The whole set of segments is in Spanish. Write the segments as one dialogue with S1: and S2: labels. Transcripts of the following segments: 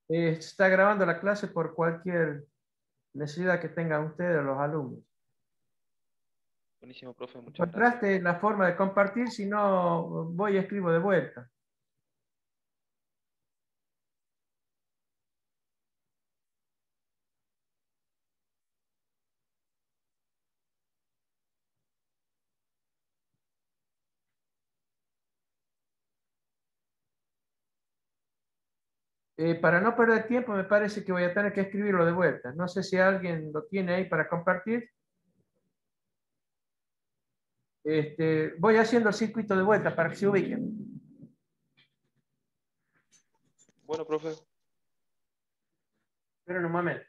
S1: Se está grabando la clase por cualquier necesidad que tengan ustedes o los alumnos.
S2: Buenísimo, profe, muchas gracias.
S1: ¿Encontraste la forma de compartir? Si no, voy y escribo de vuelta. Para no perder tiempo, me parece que voy a tener que escribirlo de vuelta. No sé si alguien lo tiene ahí para compartir. Voy haciendo el circuito de vuelta para que se ubiquen.
S2: Bueno, profe.
S1: Esperen un momento.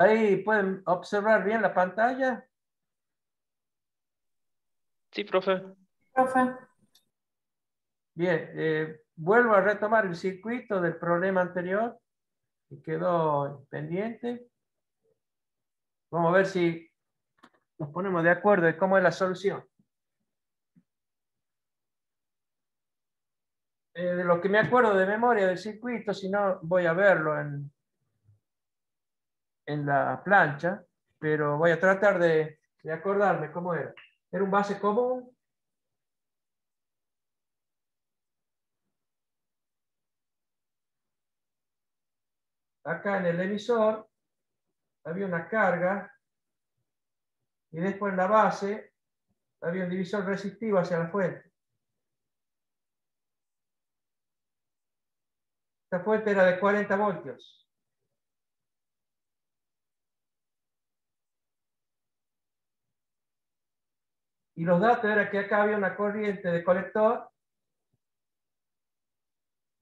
S1: Ahí pueden observar bien la pantalla.
S2: Sí, profe.
S3: Profe.
S1: Bien, vuelvo a retomar el circuito del problema anterior que quedó pendiente. Vamos a ver si nos ponemos de acuerdo de cómo es la solución. De lo que me acuerdo de memoria del circuito, si no voy a verlo en la plancha, pero voy a tratar de acordarme cómo era. Era un base común. Acá en el emisor había una carga y después en la base había un divisor resistivo hacia la fuente. Esta fuente era de 40 voltios. Y los datos eran que acá había una corriente de colector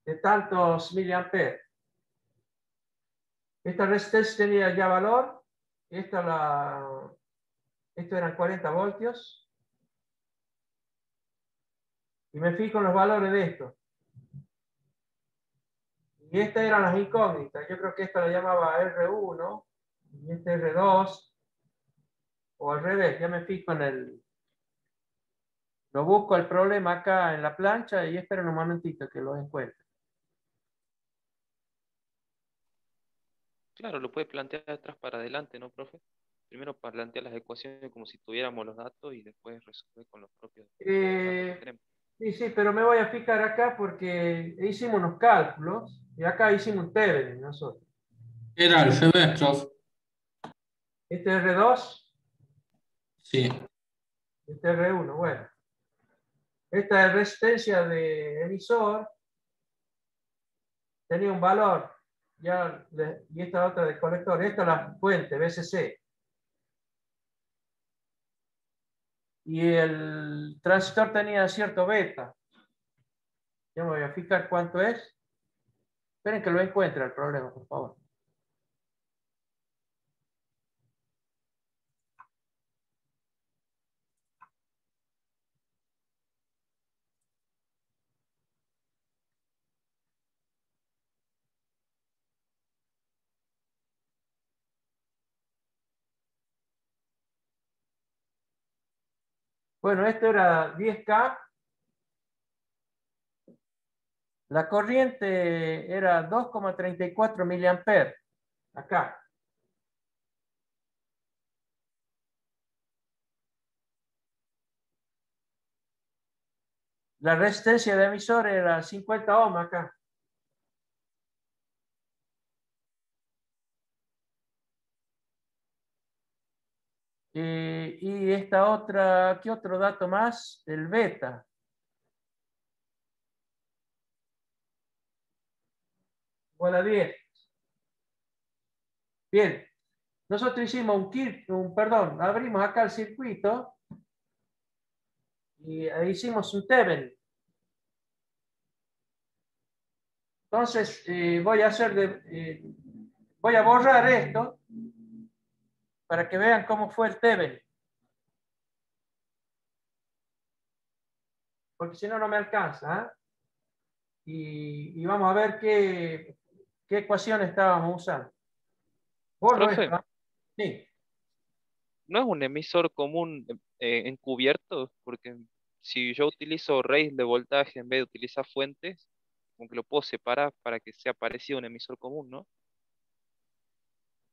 S1: de tantos miliamperes. Esta resistencia tenía ya valor. Esto eran 40 voltios. Y me fijo en los valores de esto. Y estas eran las incógnitas. Yo creo que esta la llamaba R1 y este R2. O al revés, ya me fijo en el... Lo busco el problema acá en la plancha y esperen un momentito que lo encuentre.
S2: Claro, lo puede plantear de atrás para adelante, ¿no, profe? Primero plantear las ecuaciones como si tuviéramos los datos y después resolver con los propios datos que tenemos.
S1: Sí, sí, pero me voy a fijar acá porque hicimos unos cálculos y acá hicimos un Thevenin nosotros.
S4: Era al revés, profe.
S1: Este es R2,
S4: Sí.
S1: este es R1, bueno. Esta resistencia de emisor tenía un valor, y esta otra de colector, esta es la fuente, BCC. Y el transistor tenía cierto beta. Ya me voy a fijar cuánto es. Esperen que lo encuentre el problema, por favor. Bueno, esto era 10K. La corriente era 2,34 miliamperes. Acá. La resistencia de emisor era 50 ohms acá. Y esta otra, ¿qué otro dato más? El beta. Igual a 10. Bien. Nosotros hicimos perdón, abrimos acá el circuito y hicimos un Thevenin. Entonces, voy a borrar esto para que vean cómo fue el Thevenin. Porque si no, no me alcanza. ¿Eh? Y vamos a ver qué ecuación estábamos usando. Borro
S2: Profe,
S1: esto. ¿Eh? Sí.
S2: ¿no es un emisor común encubierto? Porque si yo utilizo raíz de voltaje en vez de utilizar fuentes, como que lo puedo separar para que sea parecido a un emisor común, ¿no?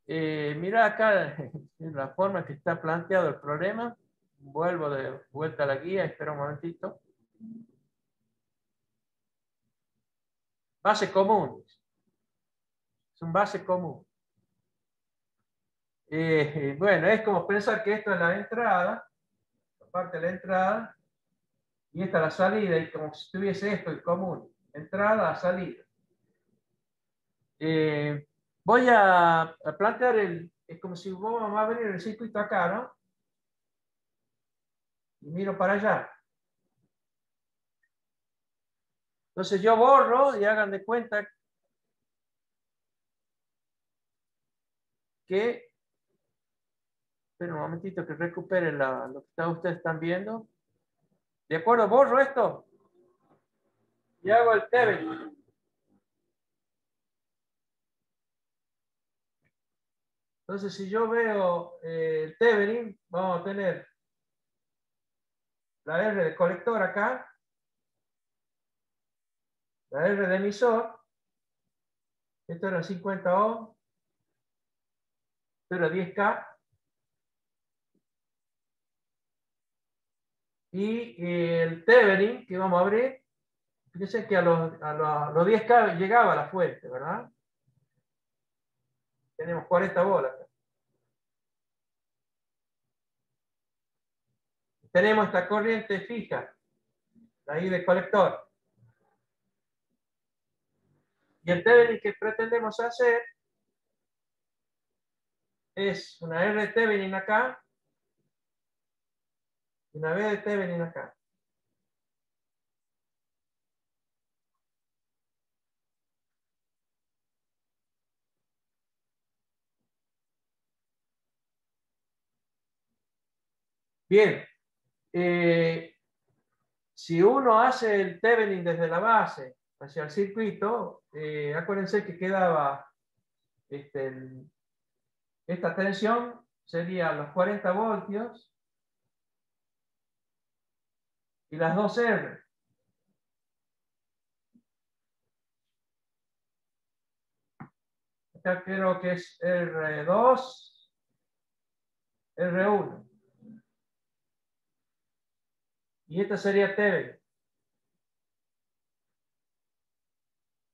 S1: Mira acá en la forma que está planteado el problema. Vuelvo de vuelta a la guía, espera un momentito. Base común. Es un base común. Bueno, es como pensar que esto es la entrada, la parte de la entrada, y esta es la salida, y como si tuviese esto en común. Entrada, salida. Voy a plantear es como si vamos a venir el circuito acá, ¿no? Y miro para allá. Entonces yo borro y hagan de cuenta que, espera un momentito que recupere lo que ustedes están viendo. ¿De acuerdo? Borro esto y hago el Thevenin. Entonces si yo veo el Thevenin, vamos a tener la R de colector acá, la R de emisor, esto era 50 ohm, esto era 10K, y el Thevenin que vamos a abrir, fíjense que a los 10K llegaba la fuente, ¿verdad? Tenemos 40 bolas. Tenemos esta corriente fija, ahí de colector. Y el Thevenin que pretendemos hacer es una R de Thevenin acá y una B de Thevenin acá. Bien, si uno hace el Thevenin desde la base hacia el circuito, acuérdense que quedaba esta tensión sería los 40 voltios y las 2 R. Acá creo que es R2, R1. Y esta sería Thevenin.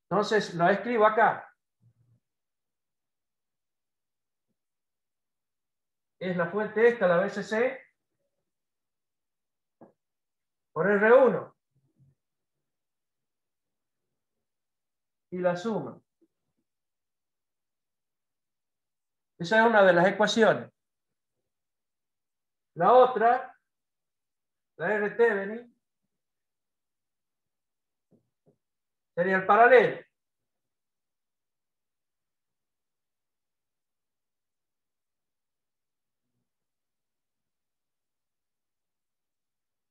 S1: Entonces lo escribo acá. Es la fuente esta, la BCC, por R1. Y la suma. Esa es una de las ecuaciones. La otra, la R Thevenin, sería el paralelo.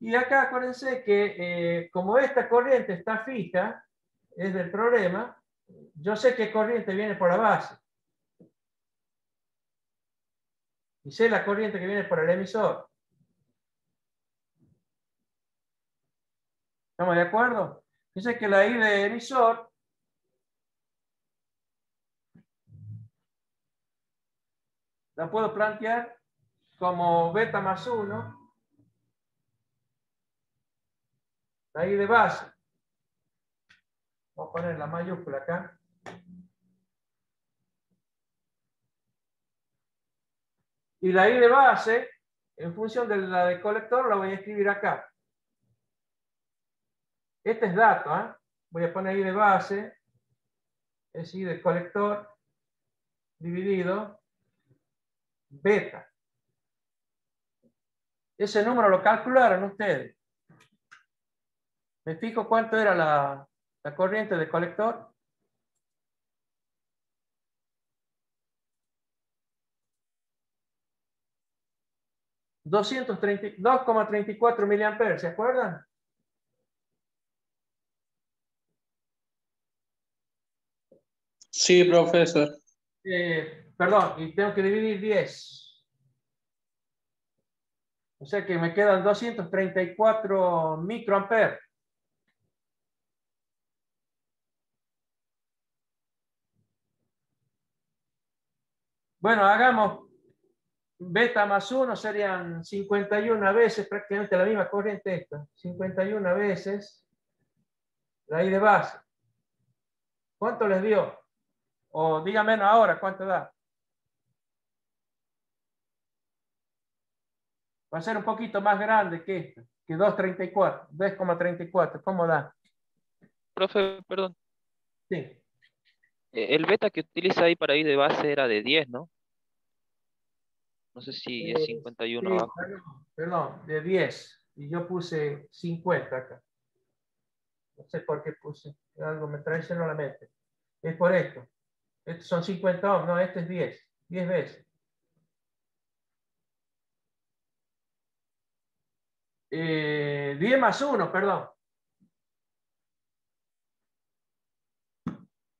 S1: Y acá acuérdense que como esta corriente está fija, es del problema, yo sé qué corriente viene por la base. Y sé la corriente que viene por el emisor. ¿Estamos de acuerdo? Fíjense que la I de emisor la puedo plantear como beta más 1, la I de base. Vamos a poner la mayúscula acá. Y la I de base, en función de la de colector, la voy a escribir acá. Este es dato, ¿eh? Voy a poner I de base, es I de colector, dividido beta. Ese número lo calcularon ustedes. Me fijo cuánto era la corriente de colector. 2,34 miliamperes, ¿se acuerdan?
S4: Sí, profesor.
S1: Perdón, y tengo que dividir 10. O sea que me quedan 234 microamperes. Bueno, hagamos beta más 1, serían 51 veces, prácticamente la misma corriente esta. 51 veces la I de base. ¿Cuánto les dio? O díganme ahora, ¿cuánto da? Va a ser un poquito más grande que esta, que 2,34, 2,34. ¿Cómo da?
S2: Profe, perdón.
S1: Sí.
S2: El beta que utiliza ahí para ir de base era de 10, ¿no? No sé si es 51
S1: Sí,
S2: abajo.
S1: perdón, de 10. Y yo puse 50 acá. No sé por qué puse. Algo me traicionó la mente. Es por esto. Estos son 50 ohms. No, este es 10. 10 veces. 10 más 1, perdón.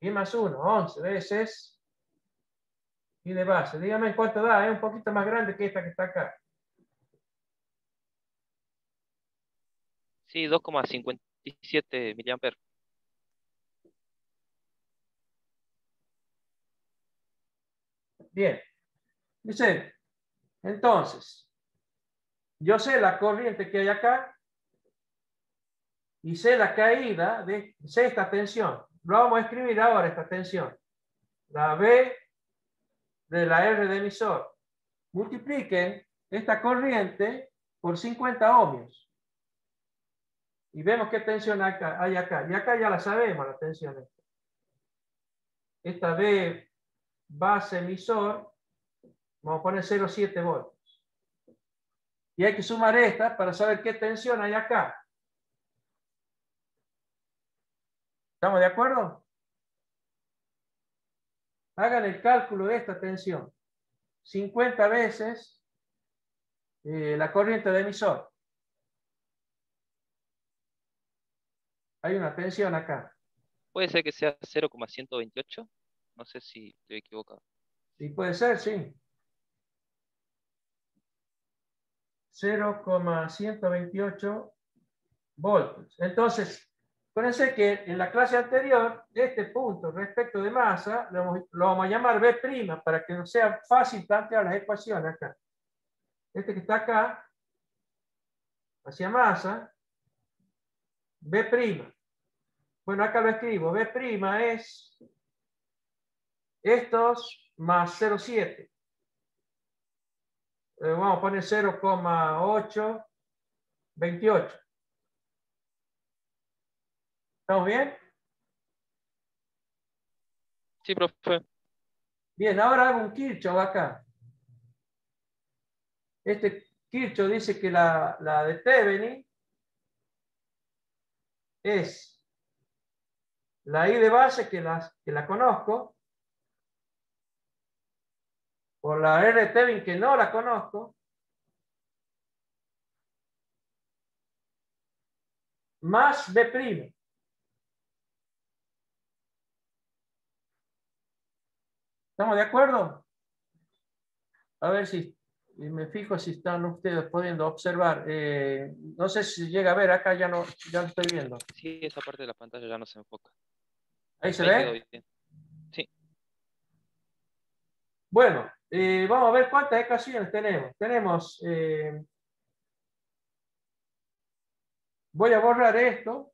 S1: 10 más 1, 11 veces. Y de base. Dígame cuánto da. Es un poquito más grande que esta que está acá.
S2: Sí, 2,57 miliamperes.
S1: Bien. Dice, entonces, yo sé la corriente que hay acá y sé la caída sé esta tensión. Lo vamos a escribir ahora, esta tensión. La B de la R de emisor. Multipliquen esta corriente por 50 ohmios. Y vemos qué tensión hay acá. Y acá ya la sabemos, la tensión. Esta B base emisor, vamos a poner 0,7 voltios. Y hay que sumar esta para saber qué tensión hay acá. ¿Estamos de acuerdo? Hagan el cálculo de esta tensión. 50 veces la corriente de emisor. Hay una tensión acá.
S2: Puede ser que sea 0,128. No sé si estoy equivocado.
S1: Y puede ser, sí. 0,128 voltios. Entonces, acuérdense que en la clase anterior, este punto respecto de masa, lo vamos a llamar B' para que nos sea fácil plantear las ecuaciones acá. Este que está acá, hacia masa, B'. Bueno, acá lo escribo. B' es estos más 0,7. Vamos a poner 0,828. ¿Estamos bien?
S2: Sí, profe.
S1: Bien, ahora hago un Kirchhoff acá. Este Kirchhoff dice que la de Thevenin es la I de base que la conozco, por la R de Thevenin que no la conozco, más B'. ¿Estamos de acuerdo? A ver si me fijo si están ustedes pudiendo observar. No sé si llega a ver, acá ya no, ya lo estoy viendo.
S2: Sí, esa parte de la pantalla ya no se enfoca.
S1: ¿Ahí se
S2: Ahí quedó
S1: ve?
S2: bien. Sí,
S1: Bueno, vamos a ver cuántas ecuaciones tenemos. Tenemos, voy a borrar esto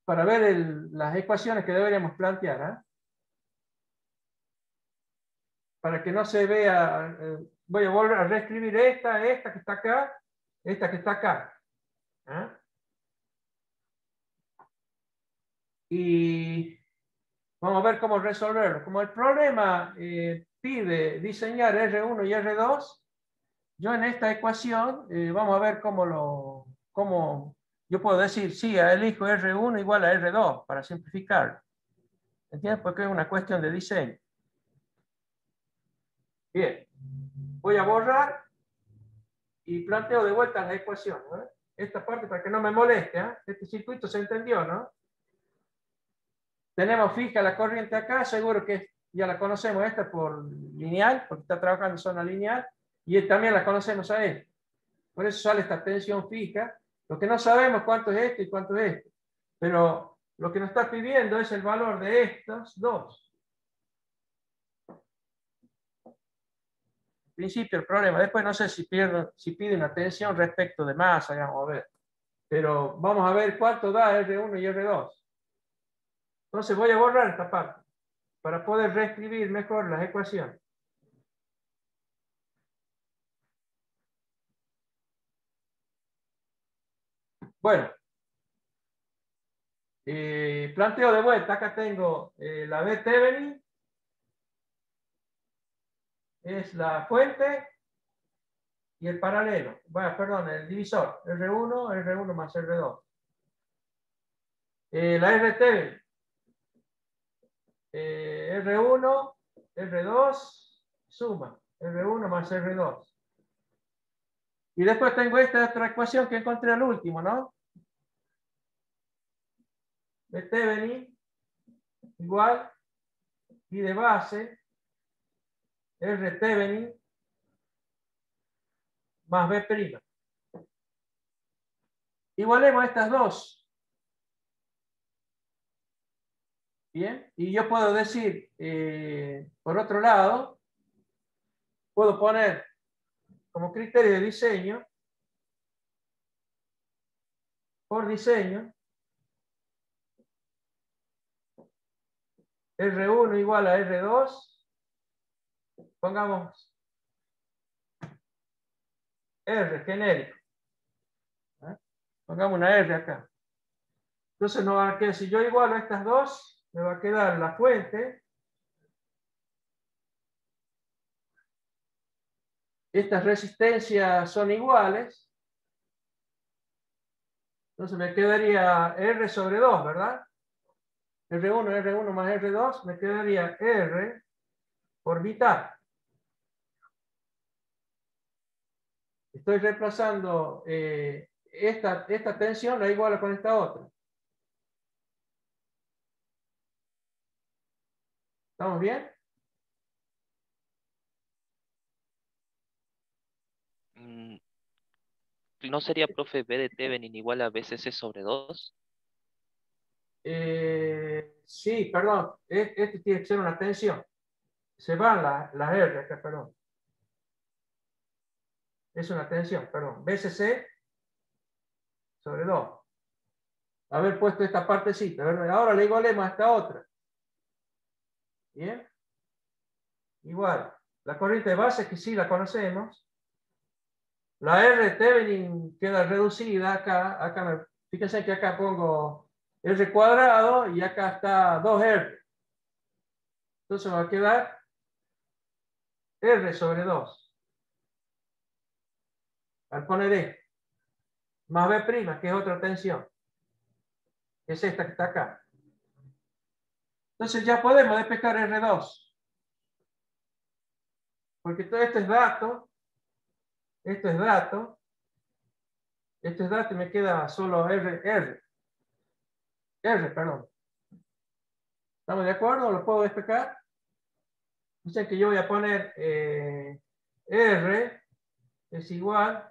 S1: para ver las ecuaciones que deberíamos plantear. Para que no se vea, voy a volver a reescribir esta que está acá, esta que está acá. Y vamos a ver cómo resolverlo. Como el problema pide diseñar R1 y R2, yo en esta ecuación vamos a ver cómo yo puedo decir, sí, elijo R1 igual a R2 para simplificar. ¿Entiendes? Porque es una cuestión de diseño. Bien. Voy a borrar y planteo de vuelta la ecuación, ¿no? Esta parte para que no me moleste, ¿eh? Este circuito se entendió, ¿no? Tenemos fija la corriente acá, seguro que ya la conocemos esta por lineal, porque está trabajando en zona lineal, y también la conocemos a esta. Por eso sale esta tensión fija. Lo que no sabemos cuánto es esto y cuánto es esto. Pero lo que nos está pidiendo es el valor de estos dos. En principio el problema. Después no sé si pide una tensión respecto de masa, vamos a ver. Pero vamos a ver cuánto da R1 y R2. Entonces voy a borrar esta parte para poder reescribir mejor las ecuaciones. Bueno, planteo de vuelta. Acá tengo la B Thevenin, es la fuente y el paralelo. Bueno, perdón, el divisor, R1 más R2. La R Thevenin, R1, R2, suma, R1 más R2. Y después tengo esta otra ecuación que encontré al último, ¿no? B Thevenin igual y de base R Thevenin más B'. Igualemos estas dos. Bien, y yo puedo decir, por otro lado, puedo poner como criterio de diseño, por diseño, R1 igual a R2, pongamos R genérico. Pongamos una R acá. Entonces nos va a quedar, si yo igualo estas dos, me va a quedar la fuente. Estas resistencias son iguales. Entonces me quedaría R sobre 2, ¿verdad? R1 más R2, me quedaría R por mitad. Estoy reemplazando esta tensión, la igualo con esta otra. ¿Estamos bien?
S2: ¿No sería, profe, B de Thevenin igual a BCC sobre 2?
S1: Sí, perdón. Este tiene que ser una tensión. Se van las R acá, perdón. Es una tensión, perdón. BCC sobre 2. Haber puesto esta partecita, ¿verdad? Ahora le igualemos a esta otra. Bien. Igual. La corriente de base, que sí la conocemos. La R Thevenin queda reducida acá. Fíjense que acá pongo R cuadrado y acá está 2R. Entonces va a quedar R sobre 2. Al poner E. Más B', que es otra tensión. Es esta que está acá. Entonces ya podemos despejar R2. Porque todo esto es dato. Esto es dato. Esto es dato y me queda solo R, perdón. ¿Estamos de acuerdo? ¿Lo puedo despejar? O sea que yo voy a poner R es igual.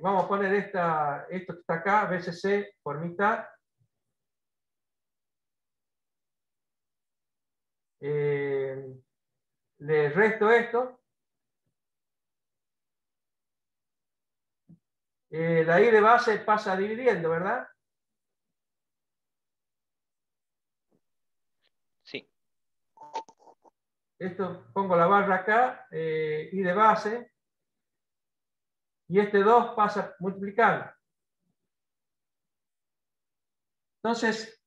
S1: Vamos a poner esto que está acá, BCC por mitad. Le resto esto. La I de base pasa dividiendo, ¿verdad?
S2: Sí.
S1: Esto pongo la barra acá, I de base. Y este 2 pasa multiplicando. Entonces,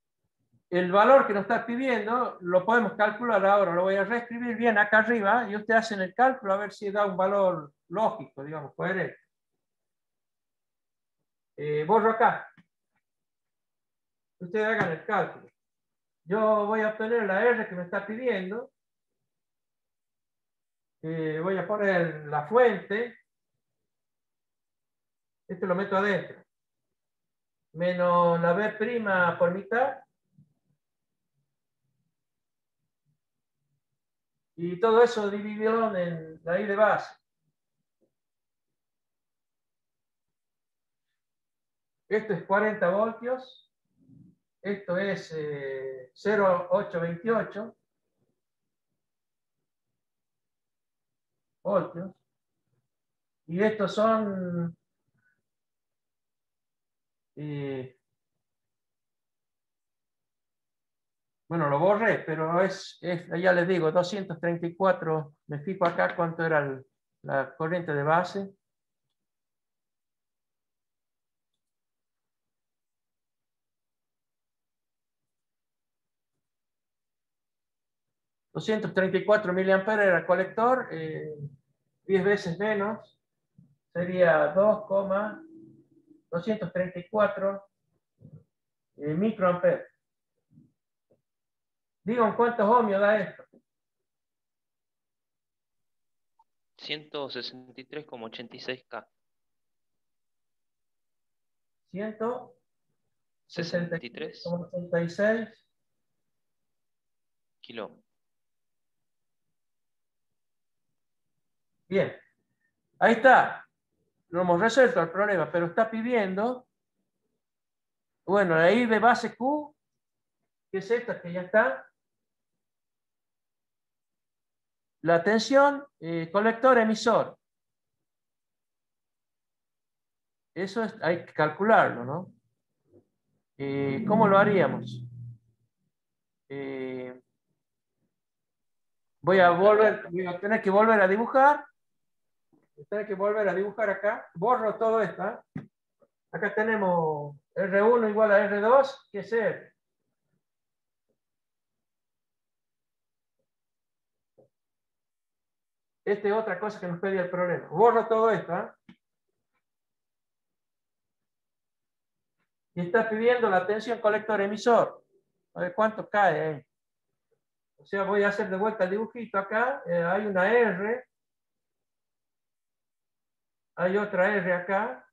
S1: el valor que nos está pidiendo lo podemos calcular ahora. Lo voy a reescribir bien acá arriba y ustedes hacen el cálculo a ver si da un valor lógico, digamos, coherente. Borro acá. Ustedes hagan el cálculo. Yo voy a obtener la R que me está pidiendo. Voy a poner la fuente. Este lo meto adentro. Menos la B' por mitad. Y todo eso dividido en la I de base. Esto es 40 voltios. Esto es 0,828 voltios. Y estos son... bueno, lo borré, pero ya les digo, 234. Me fijo acá cuánto era la corriente de base. 234 miliamperes era el colector, 10 veces menos, sería 2,234 microamperes. Digan cuántos ohmios da esto.
S2: 163,86K. 63
S1: 163,86
S2: kilo.
S1: Bien, ahí está. No hemos resuelto el problema, pero está pidiendo, bueno, la I de base Q, que es esta que ya está. La tensión colector emisor. Eso hay que calcularlo, ¿no? ¿Cómo lo haríamos? Voy a tener que volver a dibujar. Voy a tener que volver a dibujar acá. Borro todo esto. Acá tenemos R1 igual a R2, que es R. Esta es otra cosa que nos pedía el problema. Borro todo esto. Y está pidiendo la tensión colector emisor. A ver cuánto cae. O sea, voy a hacer de vuelta el dibujito acá. Hay una R. Hay otra R acá.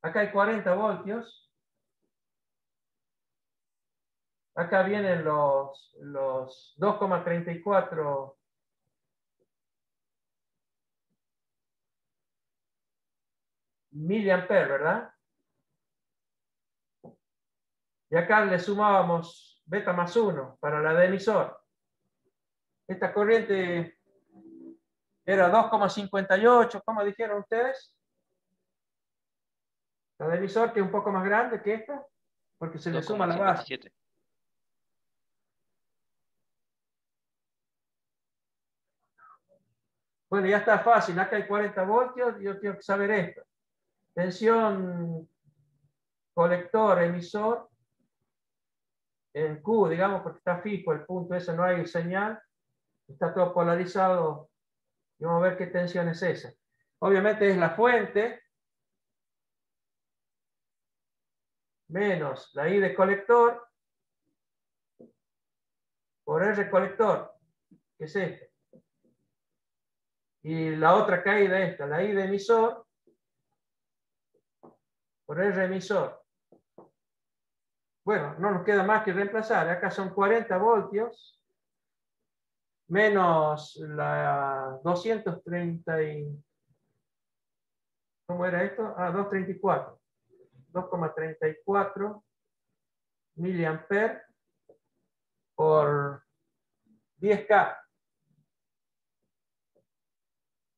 S1: Acá hay 40 voltios. Acá vienen los 2,34 miliamperes, ¿verdad? Y acá le sumábamos beta más 1 para la de emisor. Esta corriente era 2,58, ¿cómo dijeron ustedes? La de emisor, que es un poco más grande que esta, porque se le suma la base.
S2: 2,57.
S1: Bueno, ya está fácil. Acá hay 40 voltios. Yo quiero saber esto. Tensión colector, emisor, en Q, digamos, porque está fijo el punto ese, no hay señal. Está todo polarizado. Y vamos a ver qué tensión es esa. Obviamente es la fuente menos la I de colector por R colector, que es esta. Y la otra caída esta, la I de emisor por R emisor. Bueno, no nos queda más que reemplazar. Acá son 40 voltios menos la 230 y... ¿cómo era esto? 234. 2,34 miliamperes por 10K.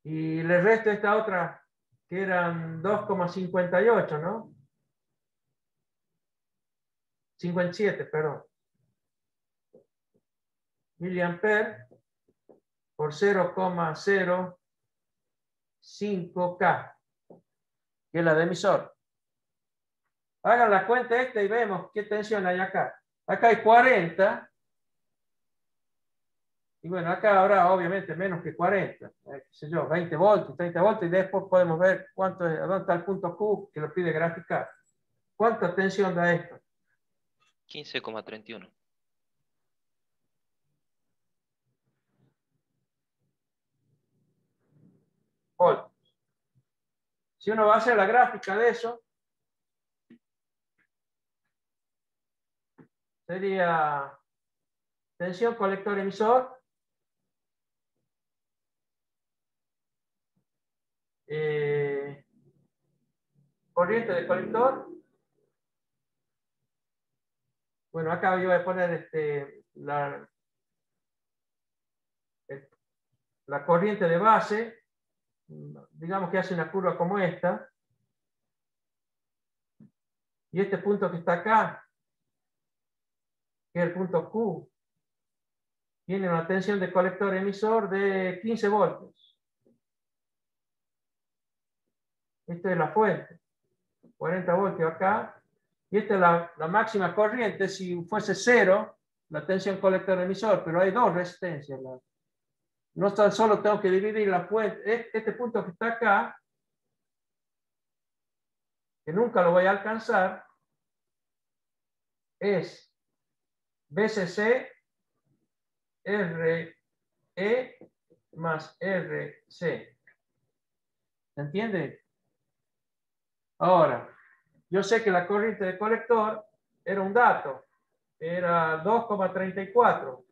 S1: Y le resto esta otra, que eran 2,58, ¿no? 57, perdón. Miliamperes por 0,05K, que es la de emisor. Hagan la cuenta esta y vemos qué tensión hay acá. Acá hay 40. Y bueno, acá habrá obviamente menos que 40. Qué sé yo, 20 voltios, 30 voltios. Y después podemos ver cuánto es, dónde está el punto Q que lo pide graficar. ¿Cuánta tensión da esto?
S2: 15,31.
S1: voltios. Si uno va a hacer la gráfica de eso, sería tensión colector emisor, corriente de colector. Bueno, acá yo voy a poner la corriente de base, digamos que hace una curva como esta, y este punto que está acá, que es el punto Q, tiene una tensión de colector emisor de 15 voltios. Esta es la fuente, 40 voltios acá, y esta es la máxima corriente. Si fuese cero, la tensión colector emisor, pero hay dos resistencias. No tan solo tengo que dividir la fuente, este punto que está acá, que nunca lo voy a alcanzar, es BCC RE más RC. ¿Se entiende? Ahora, yo sé que la corriente de colector era un dato, era 2,34.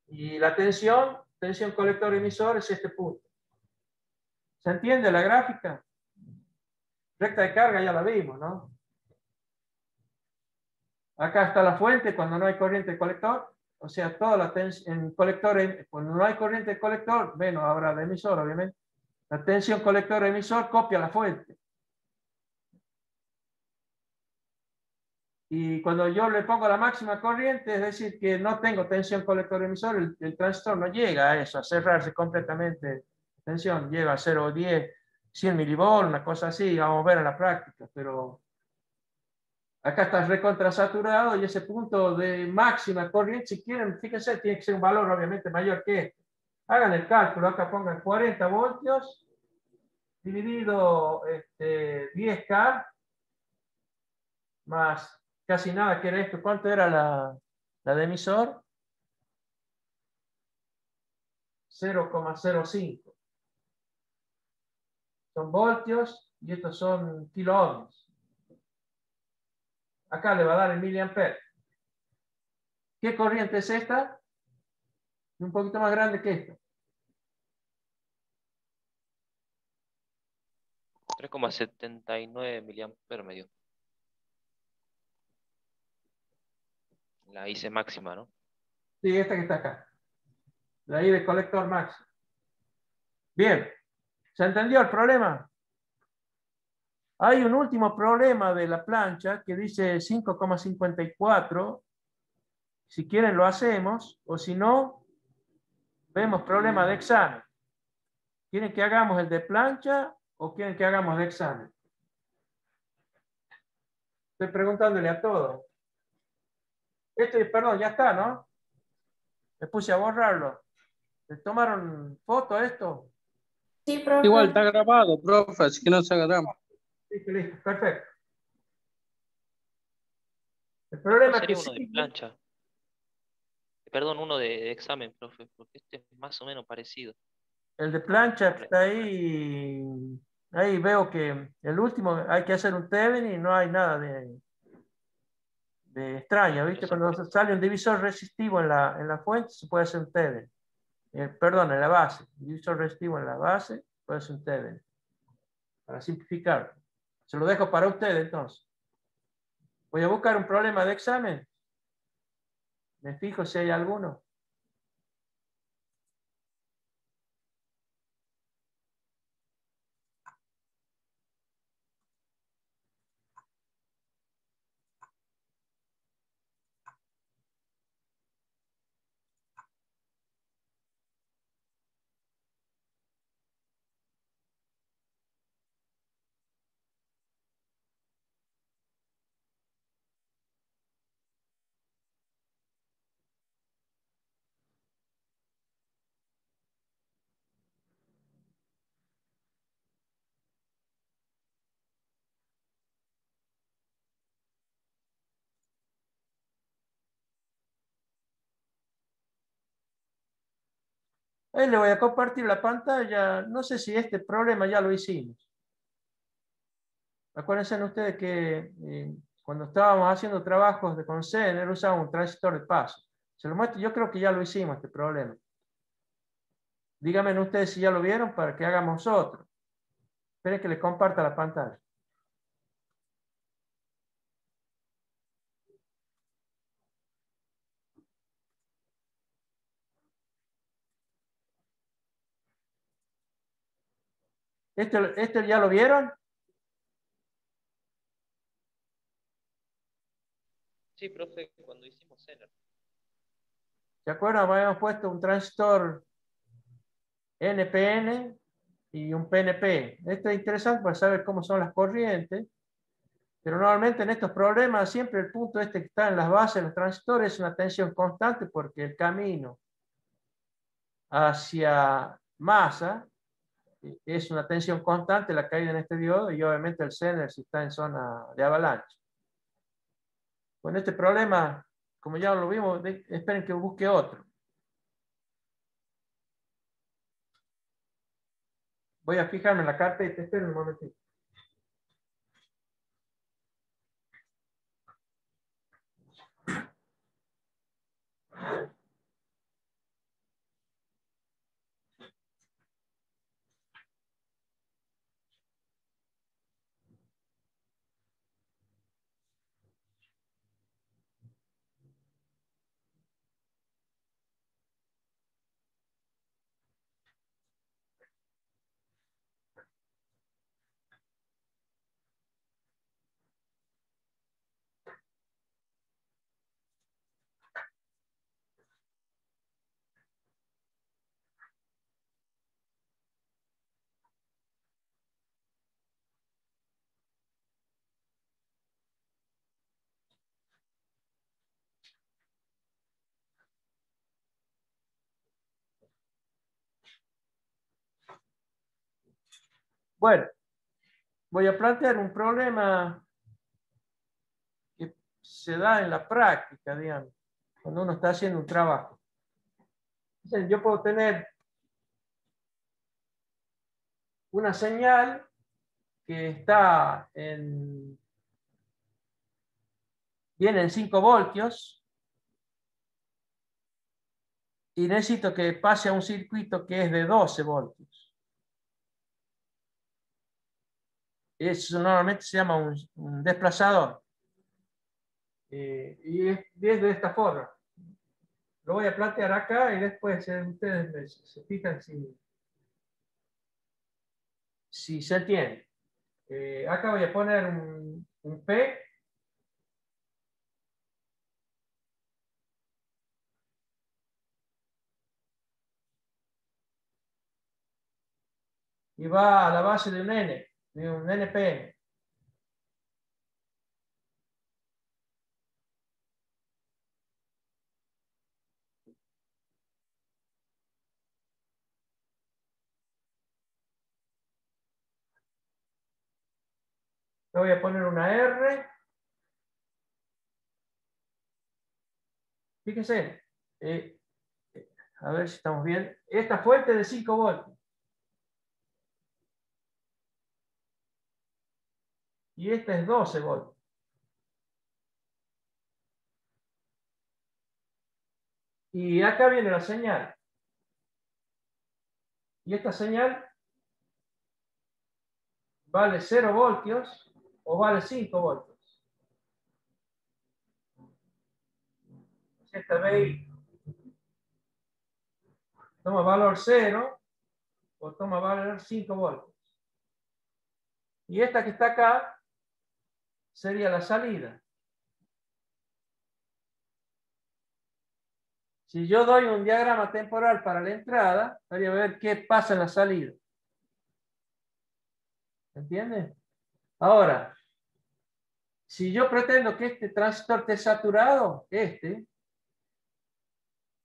S1: Y la tensión colector emisor es este punto. ¿Se entiende la gráfica? Recta de carga ya la vimos, ¿no? Acá está la fuente cuando no hay corriente de colector. O sea, toda la tensión en colector, cuando no hay corriente de colector, bueno, habrá de emisor, obviamente. La tensión colector emisor copia la fuente. Y cuando yo le pongo la máxima corriente, es decir, que no tengo tensión colector emisor, el transistor no llega a eso, a cerrarse completamente. Tensión llega a 0,10, 100 milivolts, una cosa así, vamos a ver en la práctica, pero acá está recontrasaturado y ese punto de máxima corriente, si quieren, fíjense, tiene que ser un valor obviamente mayor que este. Hagan el cálculo, acá pongan 40 voltios dividido 10K más casi nada que era esto. ¿Cuánto era la de emisor? 0,05. Son voltios y estos son kilo ohms. Acá le va a dar el miliampere. ¿Qué corriente es esta? Un poquito más grande que esta.
S2: 3,79 miliamperes medio. La hice máxima, ¿no?
S1: Sí, esta que está acá. De ahí de colector max. Bien. ¿Se entendió el problema? Hay un último problema de la plancha que dice 5,54. Si quieren lo hacemos, o si no, vemos problema de examen. ¿Quieren que hagamos el de plancha o quieren que hagamos de examen? Estoy preguntándole a todos. Perdón, ya está, ¿no? Me puse a borrarlo. ¿Le tomaron foto a esto?
S3: Sí, profe.
S4: Igual está grabado, profe, así que no se agarramos.
S1: Listo, listo, perfecto. El problema es que
S2: Sería uno de
S1: sí,
S2: plancha. Perdón, uno de examen, profe, porque este es más o menos parecido.
S1: el de plancha que está ahí, ahí veo que el último hay que hacer un Thevenin y no hay nada de extraño, ¿viste? Cuando sale un divisor resistivo en la fuente, se puede hacer un Thevenin. Perdón, en la base. Divisor resistivo en la base, puede ser un Thevenin. Para simplificar. Se lo dejo para usted entonces. Voy a buscar un problema de examen. Me fijo si hay alguno. Ahí le voy a compartir la pantalla. No sé si este problema ya lo hicimos. Acuérdense ustedes que cuando estábamos haciendo trabajos de concener usábamos un transistor de paso. Se lo muestro, yo creo que ya lo hicimos este problema. Díganme ustedes si ya lo vieron para que hagamos otro. Esperen que les comparta la pantalla. ¿Este ya lo vieron?
S2: Sí, profe, cuando hicimos Zener.
S1: ¿Se acuerdan? Habíamos puesto un transistor NPN y un PNP. Esto es interesante para saber cómo son las corrientes, pero normalmente en estos problemas siempre el punto este que está en las bases de los transistores es una tensión constante porque el camino hacia masa es una tensión constante la caída en este diodo y obviamente el Zener si está en zona de avalancha. Con este problema, como ya lo vimos, esperen que busque otro. Voy a fijarme en la carpeta, esperen un momentito. Bueno, voy a plantear un problema que se da en la práctica, digamos, cuando uno está haciendo un trabajo. Entonces, yo puedo tener una señal que está viene en 5 voltios y necesito que pase a un circuito que es de 12 voltios. Eso normalmente se llama un desplazador. Y es de esta forma. Lo voy a plantear acá y después ustedes se fijan si se entiende. Acá voy a poner un P. Y va a la base de un N, de un NPN. Le voy a poner una R. Fíjense, a ver si estamos bien. Esta fuente de 5 voltios. Y esta es 12 voltios. Y acá viene la señal. Y esta señal vale 0 voltios o vale 5 voltios. Esta VI toma valor 0 o toma valor 5 voltios. Y esta que está acá sería la salida. Si yo doy un diagrama temporal para la entrada, voy a ver qué pasa en la salida. ¿Entienden? Ahora, si yo pretendo que este transistor esté saturado,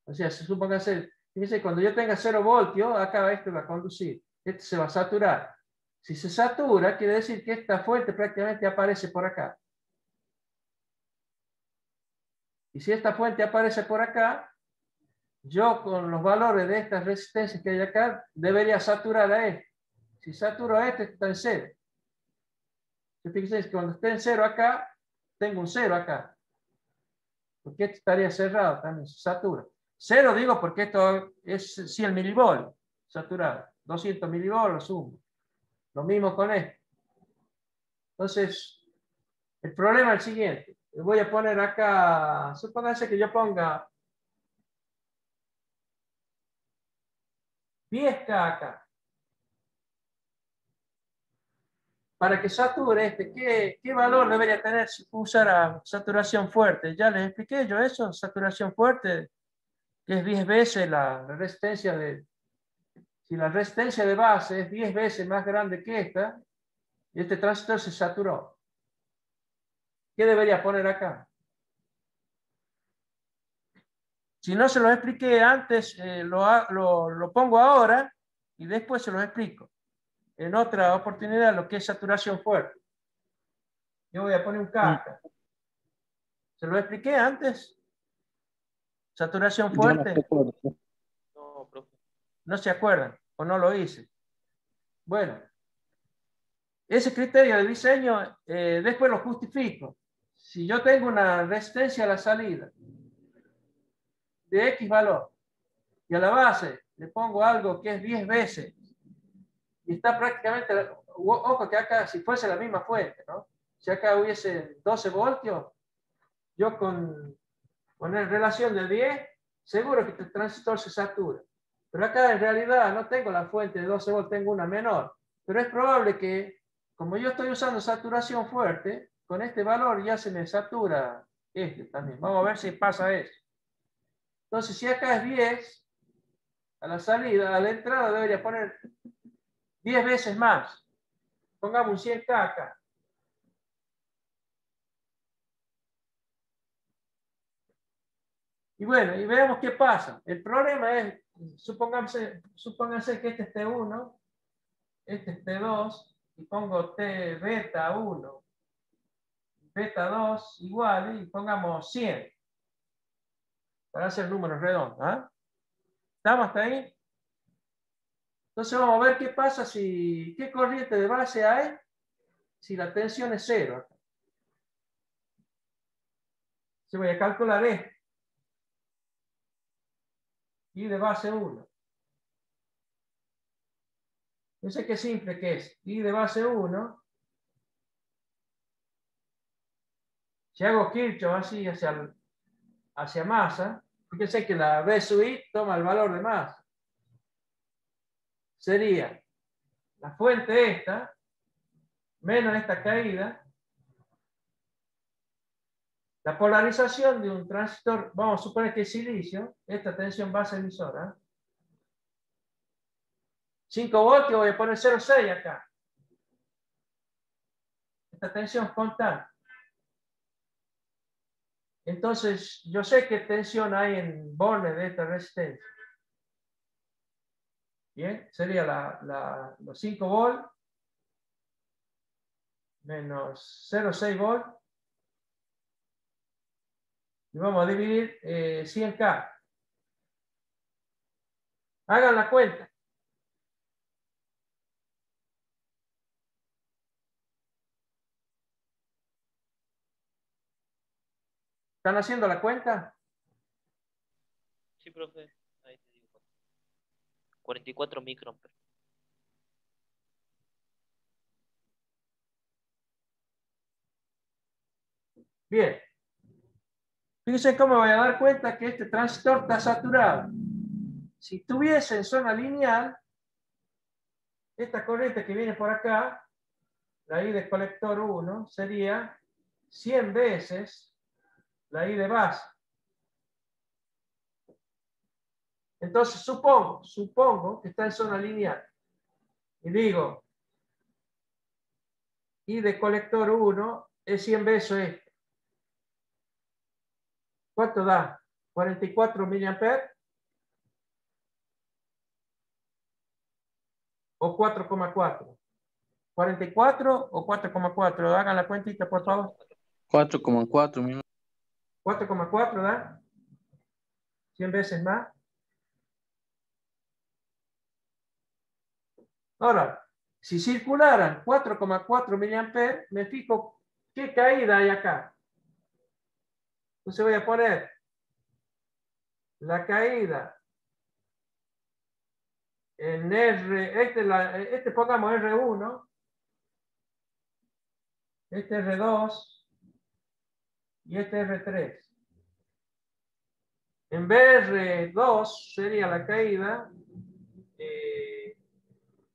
S1: o sea, se supone que fíjense, cuando yo tenga 0 voltios, acá esto va a conducir. Este se va a saturar. Si se satura, quiere decir que esta fuente prácticamente aparece por acá. Y si esta fuente aparece por acá, yo con los valores de estas resistencias que hay acá, debería saturar a este. Si saturo a este, está en cero. Fíjense que cuando esté en cero acá, tengo un cero acá. Porque este estaría cerrado también, se satura. Cero digo porque esto es 100 milivolts saturado. 200 milivolts lo sumo. Lo mismo con esto. Entonces, el problema es el siguiente. Voy a poner acá, supóngase que yo ponga 10K acá. Para que sature este, ¿qué valor debería tener si usara saturación fuerte? Ya les expliqué yo eso, saturación fuerte, que es 10 veces la resistencia de... Si la resistencia de base es 10 veces más grande que esta, este transistor se saturó. ¿Qué debería poner acá? Si no se lo expliqué antes, lo pongo ahora y después se lo explico. En otra oportunidad, lo que es saturación fuerte. Yo voy a poner un K acá. ¿Se lo expliqué antes? Saturación
S4: Yo no
S1: fuerte.
S4: recuerdo.
S2: No, profe.
S1: ¿No se acuerdan? ¿O no lo hice? Bueno, ese criterio de diseño después lo justifico. Si yo tengo una resistencia a la salida de X valor y a la base le pongo algo que es 10 veces y está prácticamente, ojo que acá si fuese la misma fuente, ¿no? Si acá hubiese 12 voltios, yo con poner relación de 10, seguro que el transistor se satura. Pero acá en realidad no tengo la fuente de 12 volts, tengo una menor. Pero es probable que, como yo estoy usando saturación fuerte, con este valor ya se me satura este también. Vamos a ver si pasa eso. Entonces, si acá es 10, a la salida, a la entrada debería poner 10 veces más. Pongamos un 100K acá. Y bueno, y veamos qué pasa. El problema es, supónganse que este es T1, este es T2, y pongo T beta 1, beta 2 igual, y pongamos 100, para hacer números redondos. ¿Eh? ¿Estamos hasta ahí? Entonces vamos a ver qué pasa si, qué corriente de base hay si la tensión es cero. Se voy a calcular esto. Y de base 1. Yo sé qué simple que es. Y de base 1. Si hago Kirchhoff así hacia masa, fíjense que la B sub I toma el valor de masa. Sería la fuente esta, menos esta caída, la polarización de un transistor, vamos a suponer que es silicio, esta tensión base emisora, 5 voltios, voy a poner 0,6 acá. Esta tensión es constante. Entonces, yo sé qué tensión hay en bornes de esta resistencia. Bien, sería los 5 volts menos 0,6 volts. Y vamos a dividir 100K. Hagan la cuenta. ¿Están haciendo la cuenta?
S2: Sí, profe. Ahí te digo. 44 micron.
S1: Bien. Fíjense cómo me voy a dar cuenta que este transistor está saturado. Si estuviese en zona lineal, esta corriente que viene por acá, la I de colector 1, sería 100 veces la I de base. Entonces supongo que está en zona lineal. Y digo, I de colector 1 es 100 veces esto. ¿Cuánto da? 44 miliamperes. ¿O 4,4? ¿44 o 4,4? Hagan la cuentita, por favor.
S4: 4,4 minutos.
S1: 4,4 da. 100 veces más. Ahora, si circularan 4,4 miliamperes, me fijo qué caída hay acá. Entonces voy a poner la caída en R, este pongamos R1, este R2 y este R3. En BR2 sería la caída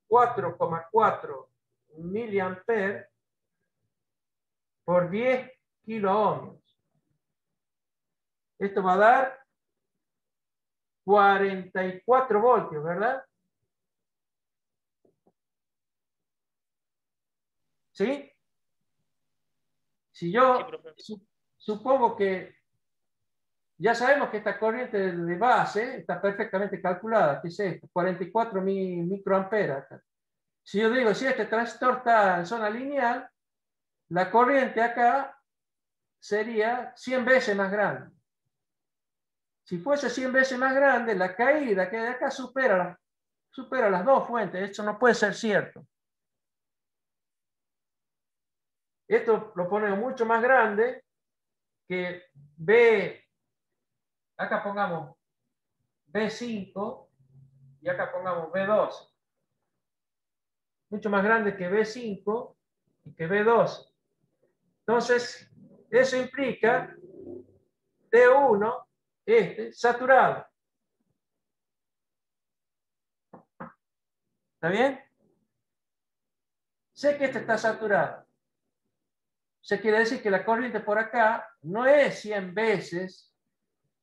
S1: 4,4 miliamperes por 10 kiloohmios. Esto va a dar 44 voltios, ¿verdad? ¿Sí? Si yo
S2: Sí, profe.
S1: supongo que ya sabemos que esta corriente de base está perfectamente calculada, que es esto, 44 microamperes. Si yo digo, si este transistor está en zona lineal, la corriente acá sería 100 veces más grande. Si fuese 100 veces más grande, la caída que hay de acá supera las dos fuentes. Esto no puede ser cierto. Esto lo ponemos mucho más grande que B. Acá pongamos B5 y acá pongamos B12. Mucho más grande que B5 y que B12. Entonces, eso implica T1, saturado. ¿Está bien? Sé que este está saturado. Eso quiere decir que la corriente por acá no es 100 veces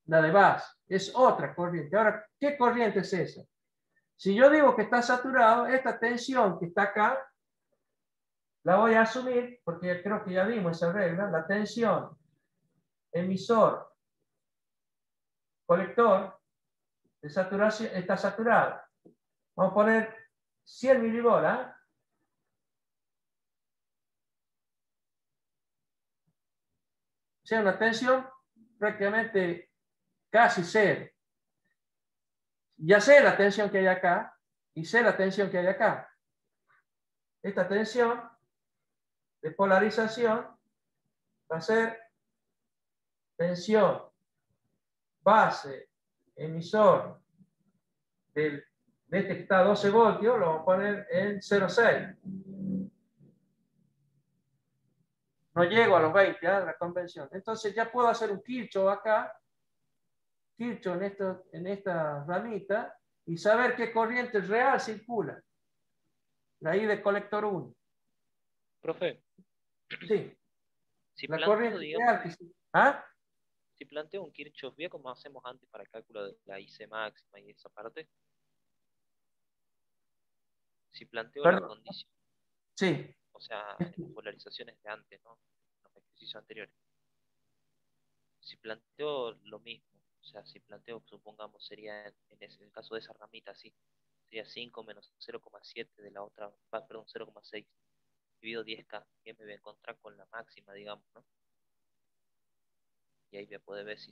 S1: la de base, es otra corriente. Ahora, ¿qué corriente es esa? Si yo digo que está saturado, esta tensión que está acá, la voy a asumir, porque creo que ya vimos esa regla, la tensión emisor colector de saturación está saturada. Vamos a poner 100 milivolt, o sea, una tensión prácticamente casi cero. Ya sé la tensión que hay acá y sé la tensión que hay acá. Esta tensión de polarización va a ser tensión base emisor de este que está a 12 voltios, lo vamos a poner en 0,6. No llego a los 20, la convención. Entonces ya puedo hacer un Kirchhoff acá, Kirchhoff en esta ramita, y saber qué corriente real circula. La I de colector 1.
S2: Profe,
S1: Sí,
S2: si
S1: la
S2: planteo,
S1: corriente
S2: digamos,
S1: real. ¿Ah?
S2: si planteo un Kirchhoff, ¿ve como hacemos antes para el cálculo de la IC máxima y esa parte? Si planteo la
S1: Perdón.
S2: condición,
S1: Sí.
S2: o sea, en las polarizaciones de antes, ¿no? En los ejercicios anteriores. Si planteo lo mismo, o sea, si planteo, supongamos, sería en el caso de esa ramita, sí, sería 5 menos 0,7 de la otra, perdón, 0,6 dividido 10K, que me voy a encontrar con la máxima, digamos, ¿no? Y ahí voy a poder ver si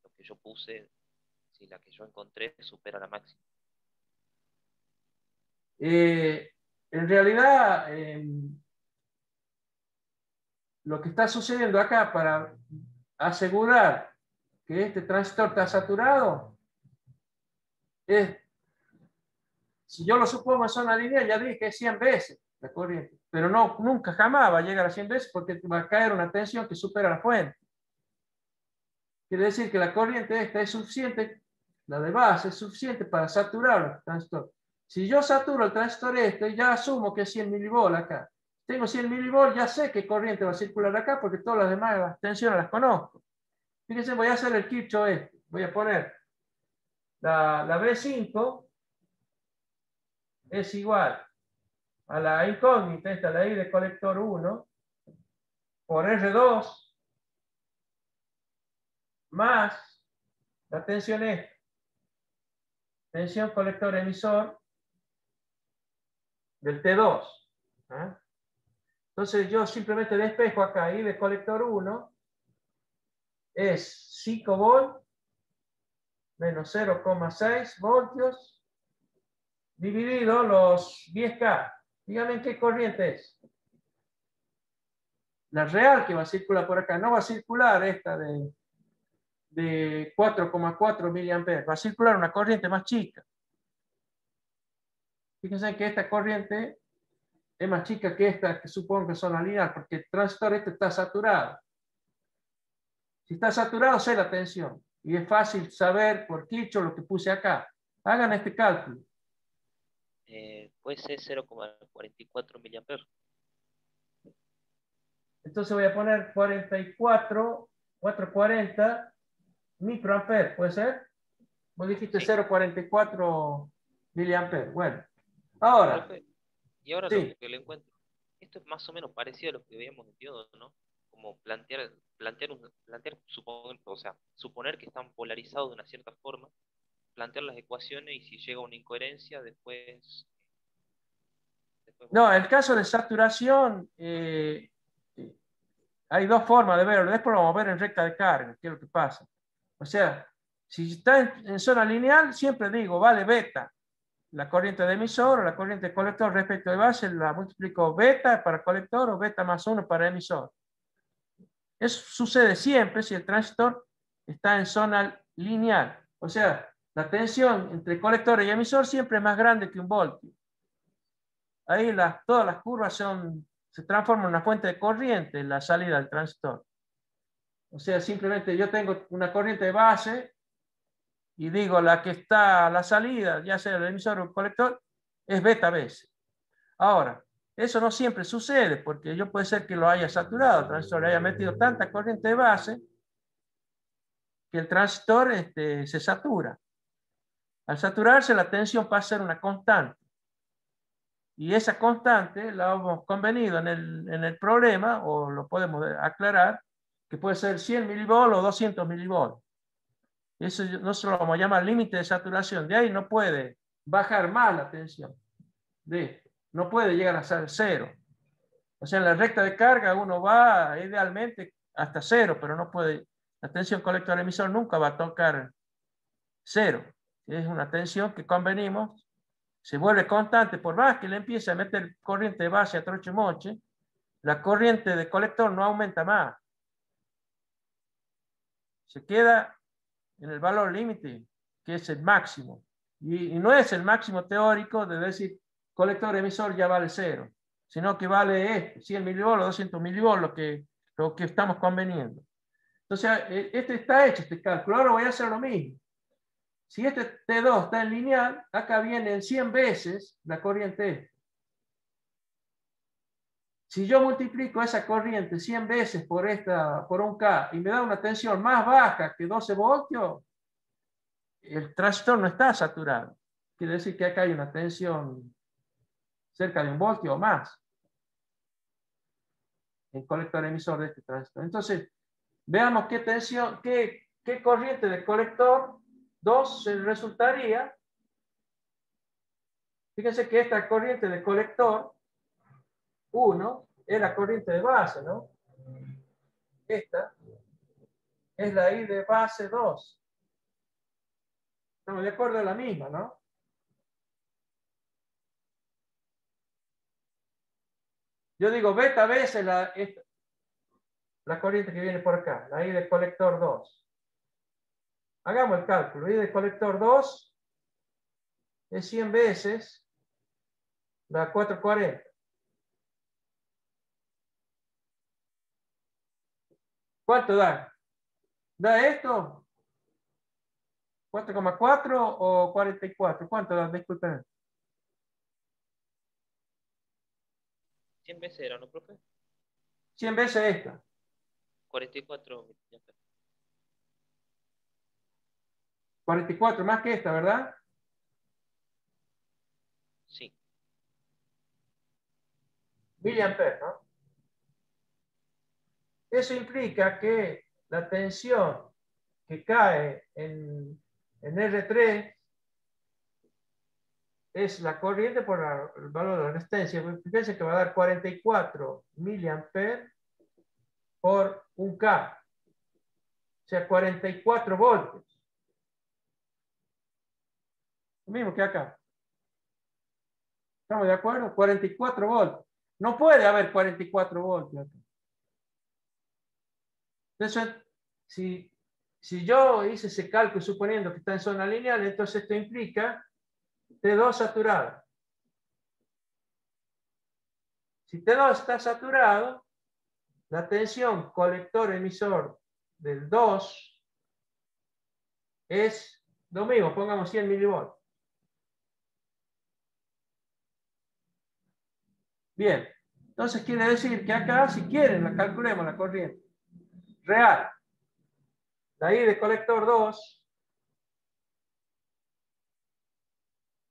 S2: lo que yo puse, si la que yo encontré supera la máxima.
S1: En realidad, lo que está sucediendo acá para asegurar que este transistor está saturado es, si yo lo supongo en zona lineal, ya dije que es 100 veces la corriente, pero no, nunca jamás va a llegar a 100 veces porque va a caer una tensión que supera la fuente. Quiere decir que la corriente esta es suficiente, la de base es suficiente para saturar el transistor. Si yo saturo el transistor este, ya asumo que es 100 milivolts acá. Tengo 100 milivolts, ya sé qué corriente va a circular acá porque todas las demás tensiones las conozco. Fíjense, voy a hacer el Kirchhoff este. Voy a poner la B5 es igual a la incógnita, esta la I de colector 1, por R2 más la tensión esta. Tensión colector emisor del T2. ¿Ah? Entonces yo simplemente despejo acá I de colector 1 es 5 volt menos 0,6 voltios dividido los 10K. Díganme qué corriente es. La real que va a circular por acá. No va a circular esta de 4,4 miliamperes. Va a circular una corriente más chica. Fíjense que esta corriente es más chica que esta, que supongo que son lineal, porque el transistor este está saturado. Si está saturado, sé la tensión. Y es fácil saber por Kirchhoff lo que puse acá. Hagan este cálculo.
S2: Puede ser 0,44 miliamperes.
S1: Entonces voy a poner 440 microamperes. ¿Puede ser? Vos dijiste
S2: Sí.
S1: 0,44 miliamperes. Bueno, ahora,
S2: Profe, y ahora lo
S1: sí.
S2: que le encuentro, esto es más o menos parecido a lo que veíamos en diodo, ¿no? Como suponer que están polarizados de una cierta forma, plantear las ecuaciones y si llega una incoherencia, después
S1: No, el caso de saturación, hay dos formas de verlo. Después lo vamos a ver en recta de carga, qué es lo que pasa. O sea, si está en zona lineal, siempre digo, vale beta, la corriente de emisor o la corriente de colector respecto de base, la multiplico beta para colector o beta más 1 para emisor. Eso sucede siempre si el transistor está en zona lineal. O sea, la tensión entre colector y emisor siempre es más grande que un voltio. Ahí todas las curvas se transforman en una fuente de corriente en la salida del transistor. O sea, simplemente yo tengo una corriente de base y digo la que está a la salida, ya sea el emisor o el colector, es beta veces. Ahora, eso no siempre sucede porque yo puede ser que lo haya saturado, el transistor le haya metido tanta corriente de base que el transistor se satura. Al saturarse, la tensión pasa a ser una constante. Y esa constante la hemos convenido en el problema, o lo podemos aclarar, que puede ser 100 milivolts o 200 milivolts. Eso nosotros lo vamos a llamar límite de saturación. De ahí no puede bajar más la tensión. No puede llegar a ser cero. O sea, en la recta de carga uno va idealmente hasta cero, pero no puede. La tensión colector-emisor nunca va a tocar cero. Es una tensión que convenimos, se vuelve constante, por más que le empiece a meter corriente de base a troche moche, la corriente de colector no aumenta más. Se queda en el valor límite, que es el máximo. Y no es el máximo teórico de decir colector-emisor ya vale cero, sino que vale 100 milivolts o 200 milivolts lo que estamos conveniendo. Entonces, este está hecho, este cálculo. Ahora voy a hacer lo mismo. Si este T2 está en lineal, acá viene en 100 veces la corriente. Si yo multiplico esa corriente 100 veces por un K y me da una tensión más baja que 12 voltios, el transistor no está saturado. Quiere decir que acá hay una tensión cerca de 1 voltio o más en colector emisor de este transistor. Entonces, veamos qué tensión, qué corriente de colector 2 se resultaría. Fíjense que esta corriente de colector 1 es la corriente de base, ¿no? Esta es la I de base 2. Estamos de acuerdo en la misma, ¿no? Yo digo beta veces la corriente que viene por acá, la I de colector 2. Hagamos el cálculo. I de colector 2 es 100 veces la 440. ¿Cuánto da? ¿Da esto? ¿4,4 o 44? ¿Cuánto da? Disculpen.
S2: 100 veces era, ¿no, profe?
S1: 100 veces esta.
S2: 44 miliamperes.
S1: 44 más que esta, ¿verdad?
S2: Sí.
S1: Miliamperes, ¿no? Eso implica que la tensión que cae en R3 es la corriente por el valor de la resistencia. Fíjense que va a dar 44 miliamperes por 1K. O sea, 44 voltios. Lo mismo que acá. ¿Estamos de acuerdo? 44 voltios. No puede haber 44 voltios acá. Entonces, si yo hice ese cálculo suponiendo que está en zona lineal, entonces esto implica T2 saturado. Si T2 está saturado, la tensión colector-emisor del 2 es lo mismo, pongamos 100 milivolts. Bien, entonces quiere decir que acá, si quieren, la calculemos la corriente real. La I de colector 2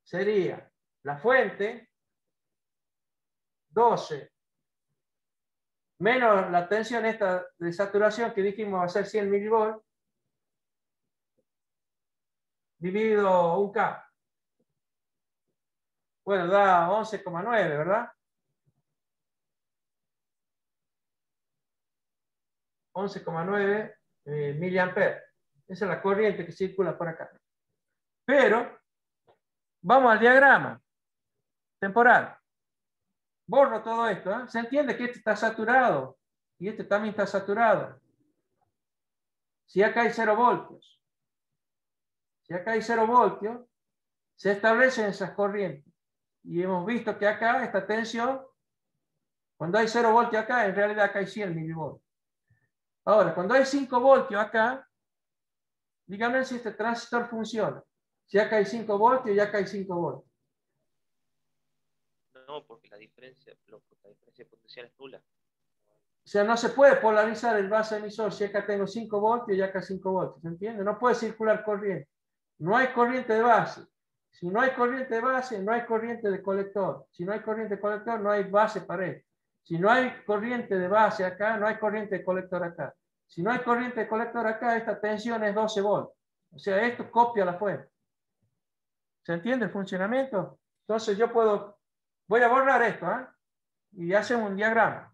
S1: sería la fuente 12 menos la tensión esta de saturación que dijimos va a ser 100 milivolts dividido 1K. Bueno, da 11,9, ¿verdad? 11,9 miliamperes. Esa es la corriente que circula por acá. Pero, vamos al diagrama temporal. Borro todo esto. ¿Eh? Se entiende que este está saturado y este también está saturado. Si acá hay 0 voltios. Si acá hay 0 voltios, se establecen esas corrientes. Y hemos visto que acá esta tensión, cuando hay 0 voltios acá, en realidad acá hay 100 milivoltios. Ahora, cuando hay 5 voltios acá, díganme si este transistor funciona. Si acá hay 5 voltios y acá hay 5 voltios.
S2: No, porque la diferencia de potencial es nula.
S1: O sea, no se puede polarizar el base emisor si acá tengo 5 voltios y acá 5 voltios. ¿Se entiende? No puede circular corriente. No hay corriente de base. Si no hay corriente de base, no hay corriente de colector. Si no hay corriente de colector, no hay base pared. Si no hay corriente de base acá, no hay corriente de colector acá. Si no hay corriente de colector acá, esta tensión es 12 volts. O sea, esto copia la fuente. ¿Se entiende el funcionamiento? Entonces yo voy a borrar esto, ¿eh? Y hacemos un diagrama.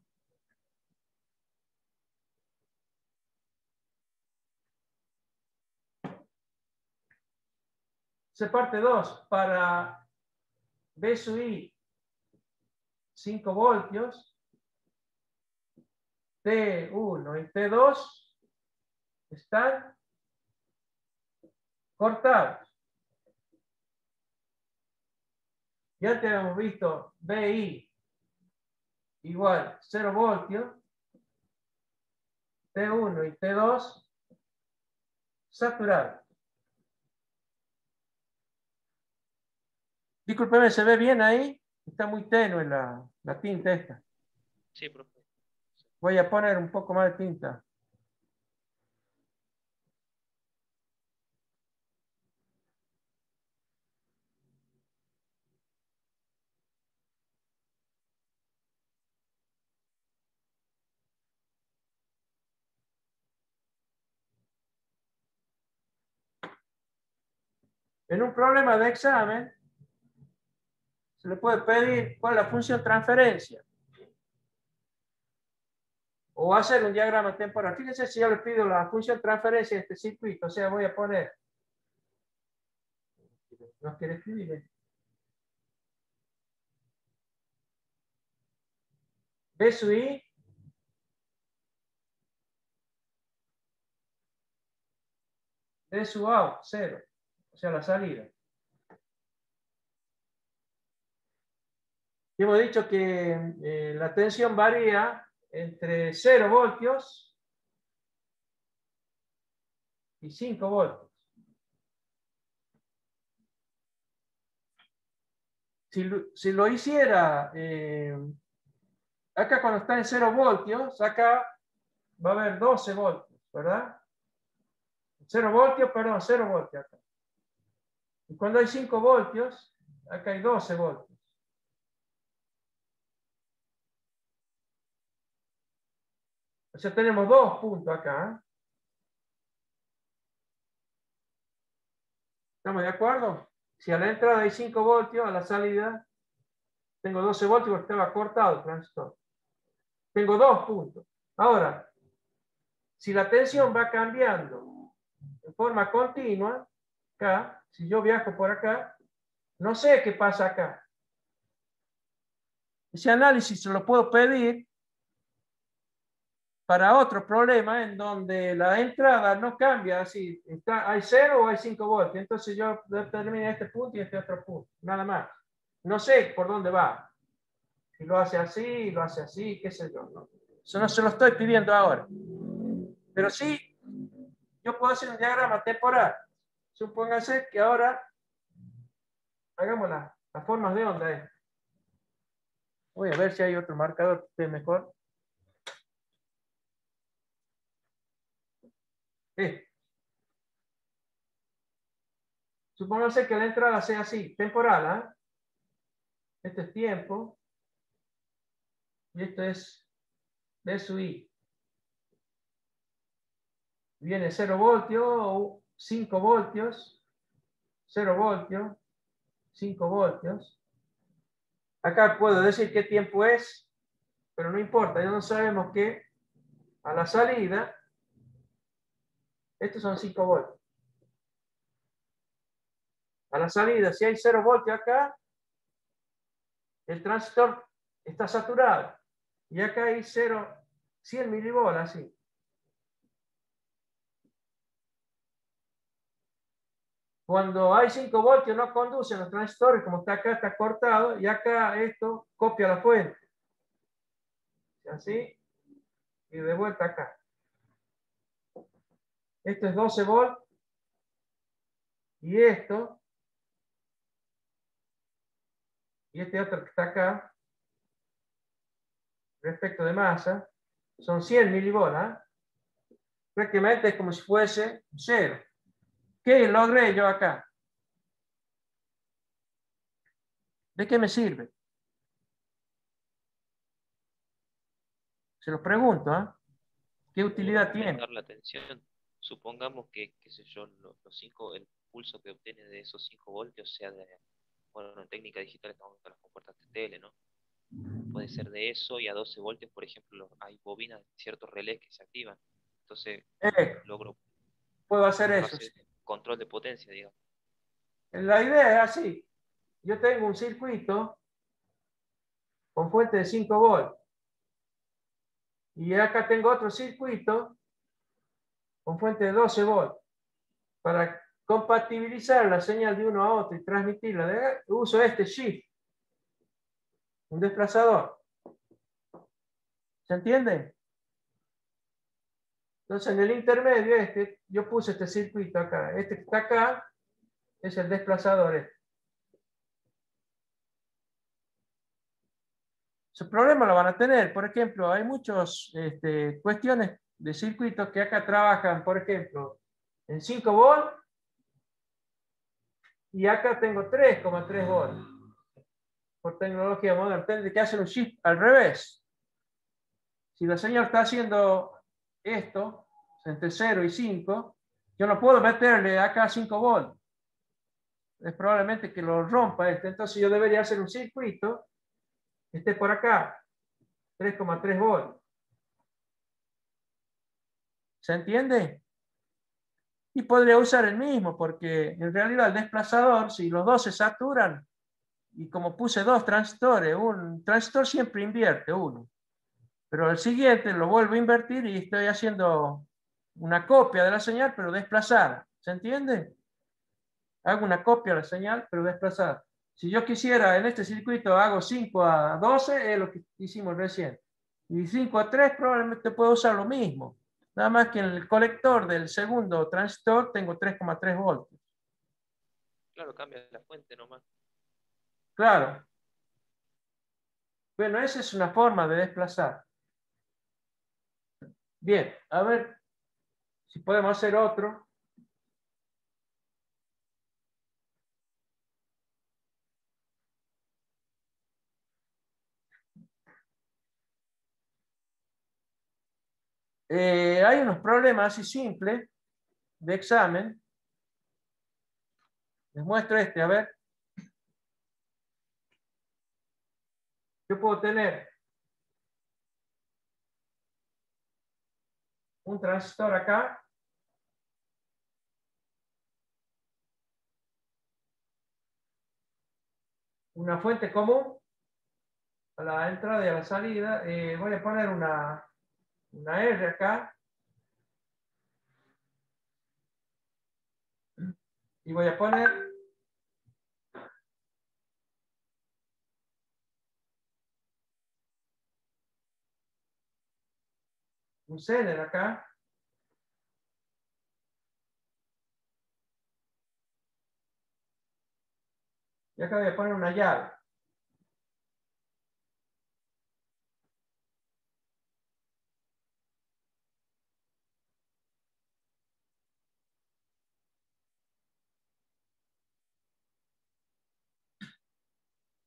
S1: Se parte 2 para B sub I 5 voltios, T1 y T2 están cortados. Ya te habíamos visto BI igual 0 voltios, T1 y T2 saturados. Discúlpeme, ¿se ve bien ahí? Está muy tenue la tinta esta.
S2: Sí, profe.
S1: Voy a poner un poco más de tinta. En un problema de examen, se le puede pedir cuál es la función transferencia. O hacer un diagrama temporal. Fíjense si yo le pido la función transferencia de este circuito. O sea, voy a poner. No quiere escribir. B sub I D sub out, 0. O sea, la salida. Y hemos dicho que la tensión varía entre 0 voltios y 5 voltios. Si lo hiciera acá cuando está en 0 voltios, acá va a haber 12 voltios, ¿verdad? 0 voltios, perdón, 0 voltios acá. Y cuando hay 5 voltios, acá hay 12 voltios. O sea, tenemos 2 puntos acá. ¿Estamos de acuerdo? Si a la entrada hay 5 voltios, a la salida tengo 12 voltios porque estaba cortado el transistor. Tengo 2 puntos. Ahora, si la tensión va cambiando en forma continua, acá, si yo viajo por acá, no sé qué pasa acá. Ese análisis se lo puedo pedir para otro problema en donde la entrada no cambia así, hay 0 o hay 5 voltios. Entonces yo determino este punto y este otro punto, nada más. No sé por dónde va. Si lo hace así, qué sé yo. ¿No? Eso no se lo estoy pidiendo ahora. Pero sí, yo puedo hacer un diagrama temporal. Supóngase que ahora hagamos las formas de onda. Voy a ver si hay otro marcador que esté mejor. Supóngase que la entrada sea así, temporal. Este es tiempo. Y esto es D sub I. Viene 0 voltios o 5 voltios. 0 voltios. 5 voltios. Acá puedo decir qué tiempo es, pero no importa, ya no sabemos que a la salida, estos son 5 voltios. A la salida, si hay 0 voltios acá, el transistor está saturado. Y acá hay 100 milivolts, así. Cuando hay 5 voltios no conducen los transistores, como está acá, está cortado, y acá esto copia la fuente. Así, y de vuelta acá. Esto es 12 volts, y esto, y este otro que está acá, respecto de masa, son 100 milivolts. Prácticamente es como si fuese 0. ¿Qué logré yo acá? ¿De qué me sirve? Se los pregunto, ¿eh? ¿Qué utilidad tiene?
S2: Aumentar la tensión. Supongamos que, qué sé yo, el pulso que obtiene de esos 5 voltios sea de, bueno, en técnica digital estamos con las compuertas de tele, ¿no? Puede ser de eso, y a 12 voltios, por ejemplo, hay bobinas de ciertos relés que se activan. Entonces, logro
S1: puedo hacer eso.
S2: hacer control de potencia, digamos.
S1: La idea es así. Yo tengo un circuito con fuente de 5 volts. Y acá tengo otro circuito con fuente de 12 volts. Para compatibilizar la señal de uno a otro y transmitirla, uso este shift, un desplazador. ¿Se entiende? Entonces en el intermedio yo puse este circuito acá. Este que está acá es el desplazador. Su problema lo van a tener. Por ejemplo, hay muchas cuestiones de circuitos que acá trabajan, por ejemplo, en 5 volts y acá tengo 3,3 volts. Por tecnología moderna, tendré que hacer un shift al revés. Si la señal está haciendo esto, entre 0 y 5, yo no puedo meterle acá 5 volts. Es probablemente que lo rompa este. Entonces yo debería hacer un circuito que esté por acá, 3,3 volts. ¿Se entiende? Y podría usar el mismo, porque en realidad el desplazador, si los dos se saturan, y como puse dos transistores, un transistor siempre invierte uno, pero el siguiente lo vuelvo a invertir y estoy haciendo una copia de la señal, pero desplazada. ¿Se entiende? Hago una copia de la señal, pero desplazada. Si yo quisiera en este circuito hago 5 a 12, es lo que hicimos recién. Y 5 a 3 probablemente puedo usar lo mismo. Nada más que en el colector del segundo transistor tengo 3,3 voltios.
S2: Claro, cambia la fuente nomás.
S1: Claro. Bueno, esa es una forma de desplazar. Bien, a ver si podemos hacer otro. Hay unos problemas así simples de examen. Les muestro a ver. Yo puedo tener un transistor acá. Una fuente común a la entrada y a la salida. Voy a poner una R acá. Y voy a poner un zener acá. Y acá voy a poner una llave.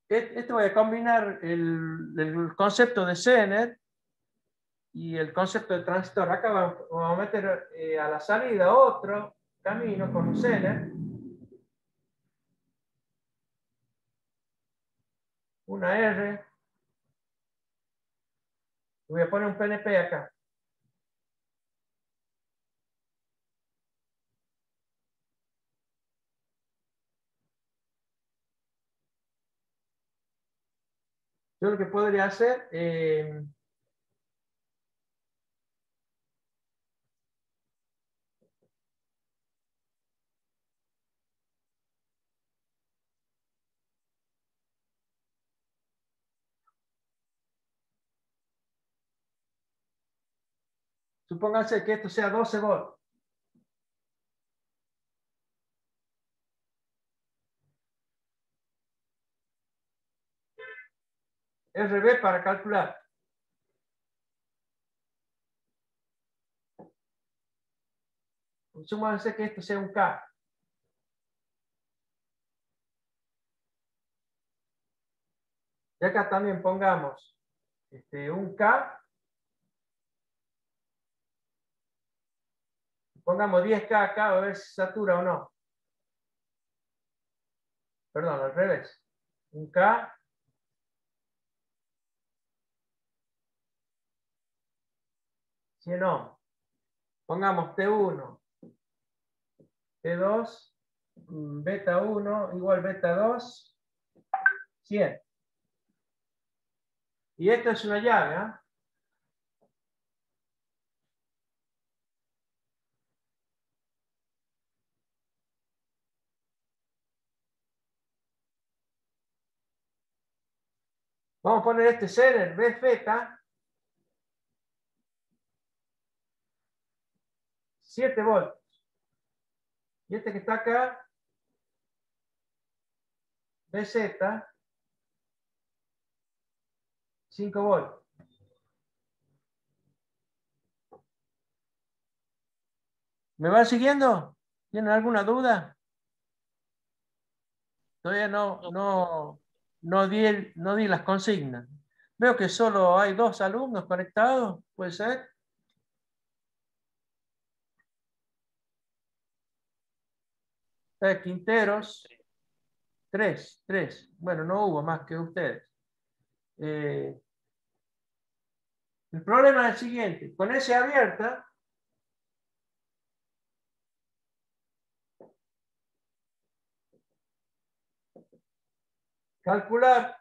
S1: Esto voy a combinar el concepto de zener y el concepto de transistor. Acá vamos a meter a la salida otro camino con un zener. Una R. Voy a poner un PNP acá. Yo lo que podría hacer, supónganse que esto sea 12 volts. RB para calcular. Supónganse que esto sea un K. Y acá también pongamos un K. Pongamos 10K acá a ver si satura o no. Perdón, al revés. Un K. 100 ohms. Pongamos T1, T2, beta 1 igual beta 2, 100. Y esto es una llave, ¿eh? Vamos a poner este zener B beta 7 volts. Y este que está acá, BZ 5 volts. ¿Me van siguiendo? ¿Tienen alguna duda? Todavía no di las consignas. Veo que solo hay 2 alumnos conectados, ¿puede ser? Quinteros. 3. Bueno, no hubo más que ustedes. El problema es el siguiente. Con S abierta, calcular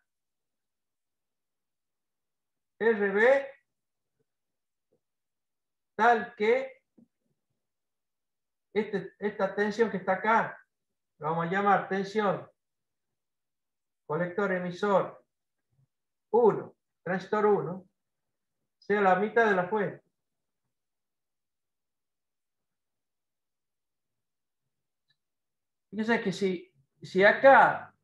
S1: RB tal que esta tensión que está acá, lo vamos a llamar tensión colector emisor 1, transistor 1, sea la mitad de la fuente. Fíjense que si acá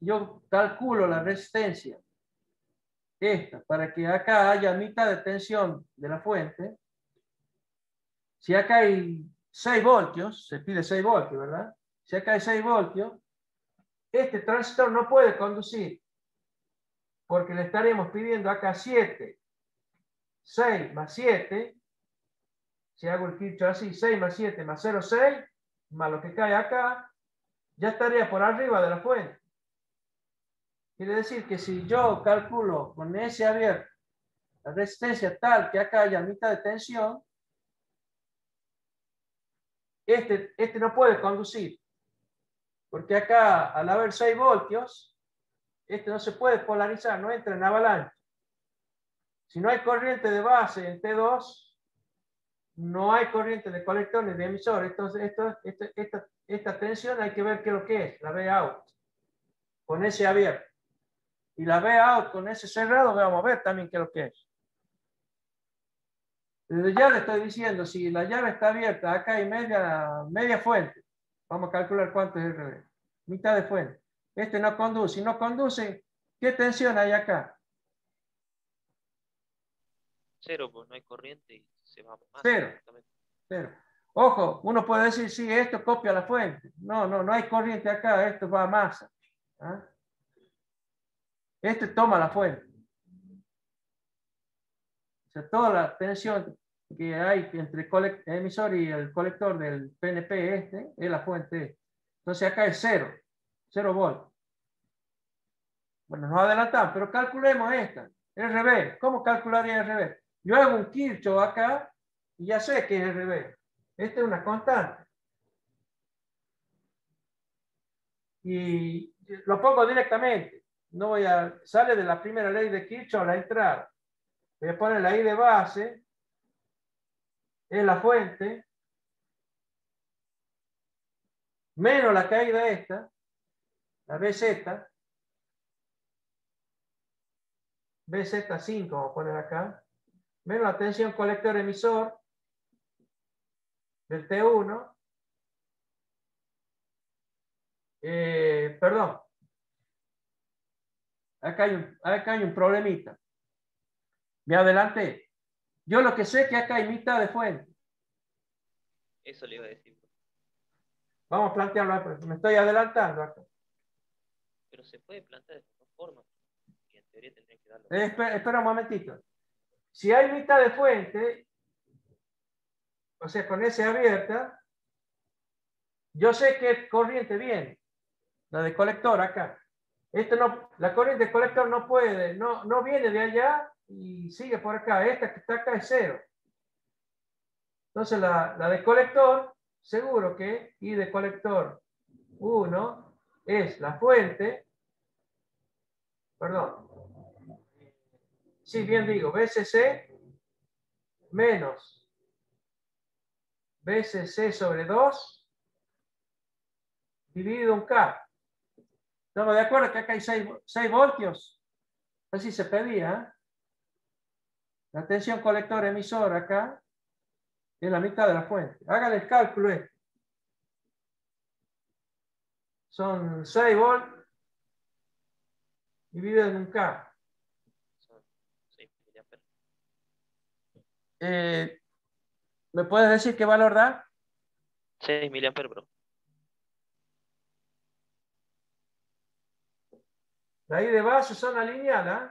S1: yo calculo la resistencia esta para que acá haya mitad de tensión de la fuente, si acá hay 6 voltios, se pide 6 voltios, ¿verdad? Si acá hay 6 voltios, este transistor no puede conducir, porque le estaremos pidiendo acá 7, 6 más 7, si hago el filtro así, 6 más 7 más 0,6, más lo que cae acá, ya estaría por arriba de la fuente. Quiere decir que si yo calculo con S abierto la resistencia tal que acá haya mitad de tensión, este no puede conducir. Porque acá, al haber 6 voltios, este no se puede polarizar, no entra en avalancha. Si no hay corriente de base en T2, no hay corriente de colector ni de emisor. Entonces, esta tensión hay que ver qué es lo que es, la V out, con ese abierto. Y la V out con ese cerrado, vamos a ver también qué es lo que es. Desde ya le estoy diciendo, si la llave está abierta, acá hay media fuente. Vamos a calcular cuánto es el RB. Mitad de fuente. Este no conduce. Si no conduce, ¿qué tensión hay acá?
S2: Cero, pues no hay corriente y se va más.
S1: Cero. Cero. Ojo, uno puede decir, sí, esto copia la fuente. No hay corriente acá, esto va a masa. ¿Ah? Este toma la fuente. O sea, toda la tensión que hay entre el emisor y el colector del PNP es la fuente. Entonces acá es 0 volts. Bueno, nos adelantamos, pero calculemos esta, RB. ¿Cómo calcularía RB? Yo hago un Kirchhoff acá y ya sé que es RB. Esta es una constante. Y lo pongo directamente. No voy a, sale de la primera ley de Kirchhoff a la entrada. Voy a poner la I de base, es la fuente, menos la caída esta, la BZ5, vamos a poner acá, menos la tensión colector emisor del T1, perdón, acá hay un problemita, me adelanté. Yo lo que sé es que acá hay mitad de fuente.
S2: Eso le iba a decir.
S1: Vamos a plantearlo, me estoy adelantando acá.
S2: Pero se puede plantear de dos formas. Y en teoría tendría que darlo.
S1: Espera un momentito. Si hay mitad de fuente, o sea, con S abierta, yo sé qué corriente viene, la de colector acá. La corriente de colector no viene de allá y sigue por acá. Esta que está acá es 0. Entonces la de colector, seguro que I de colector 1 es la fuente, perdón, sí, bien digo, BCC menos BCC sobre 2 dividido en K. ¿Estamos de acuerdo que acá hay 6 voltios? Así se pedía. ¿Eh? La tensión colector emisor acá es la mitad de la fuente. Háganle el cálculo este. Son 6 volts dividido en un K.
S2: Son 6 miliamperes.
S1: ¿Me puedes decir qué valor da?
S2: 6 miliamperes, bro.
S1: La I de base zona lineal, ¿eh?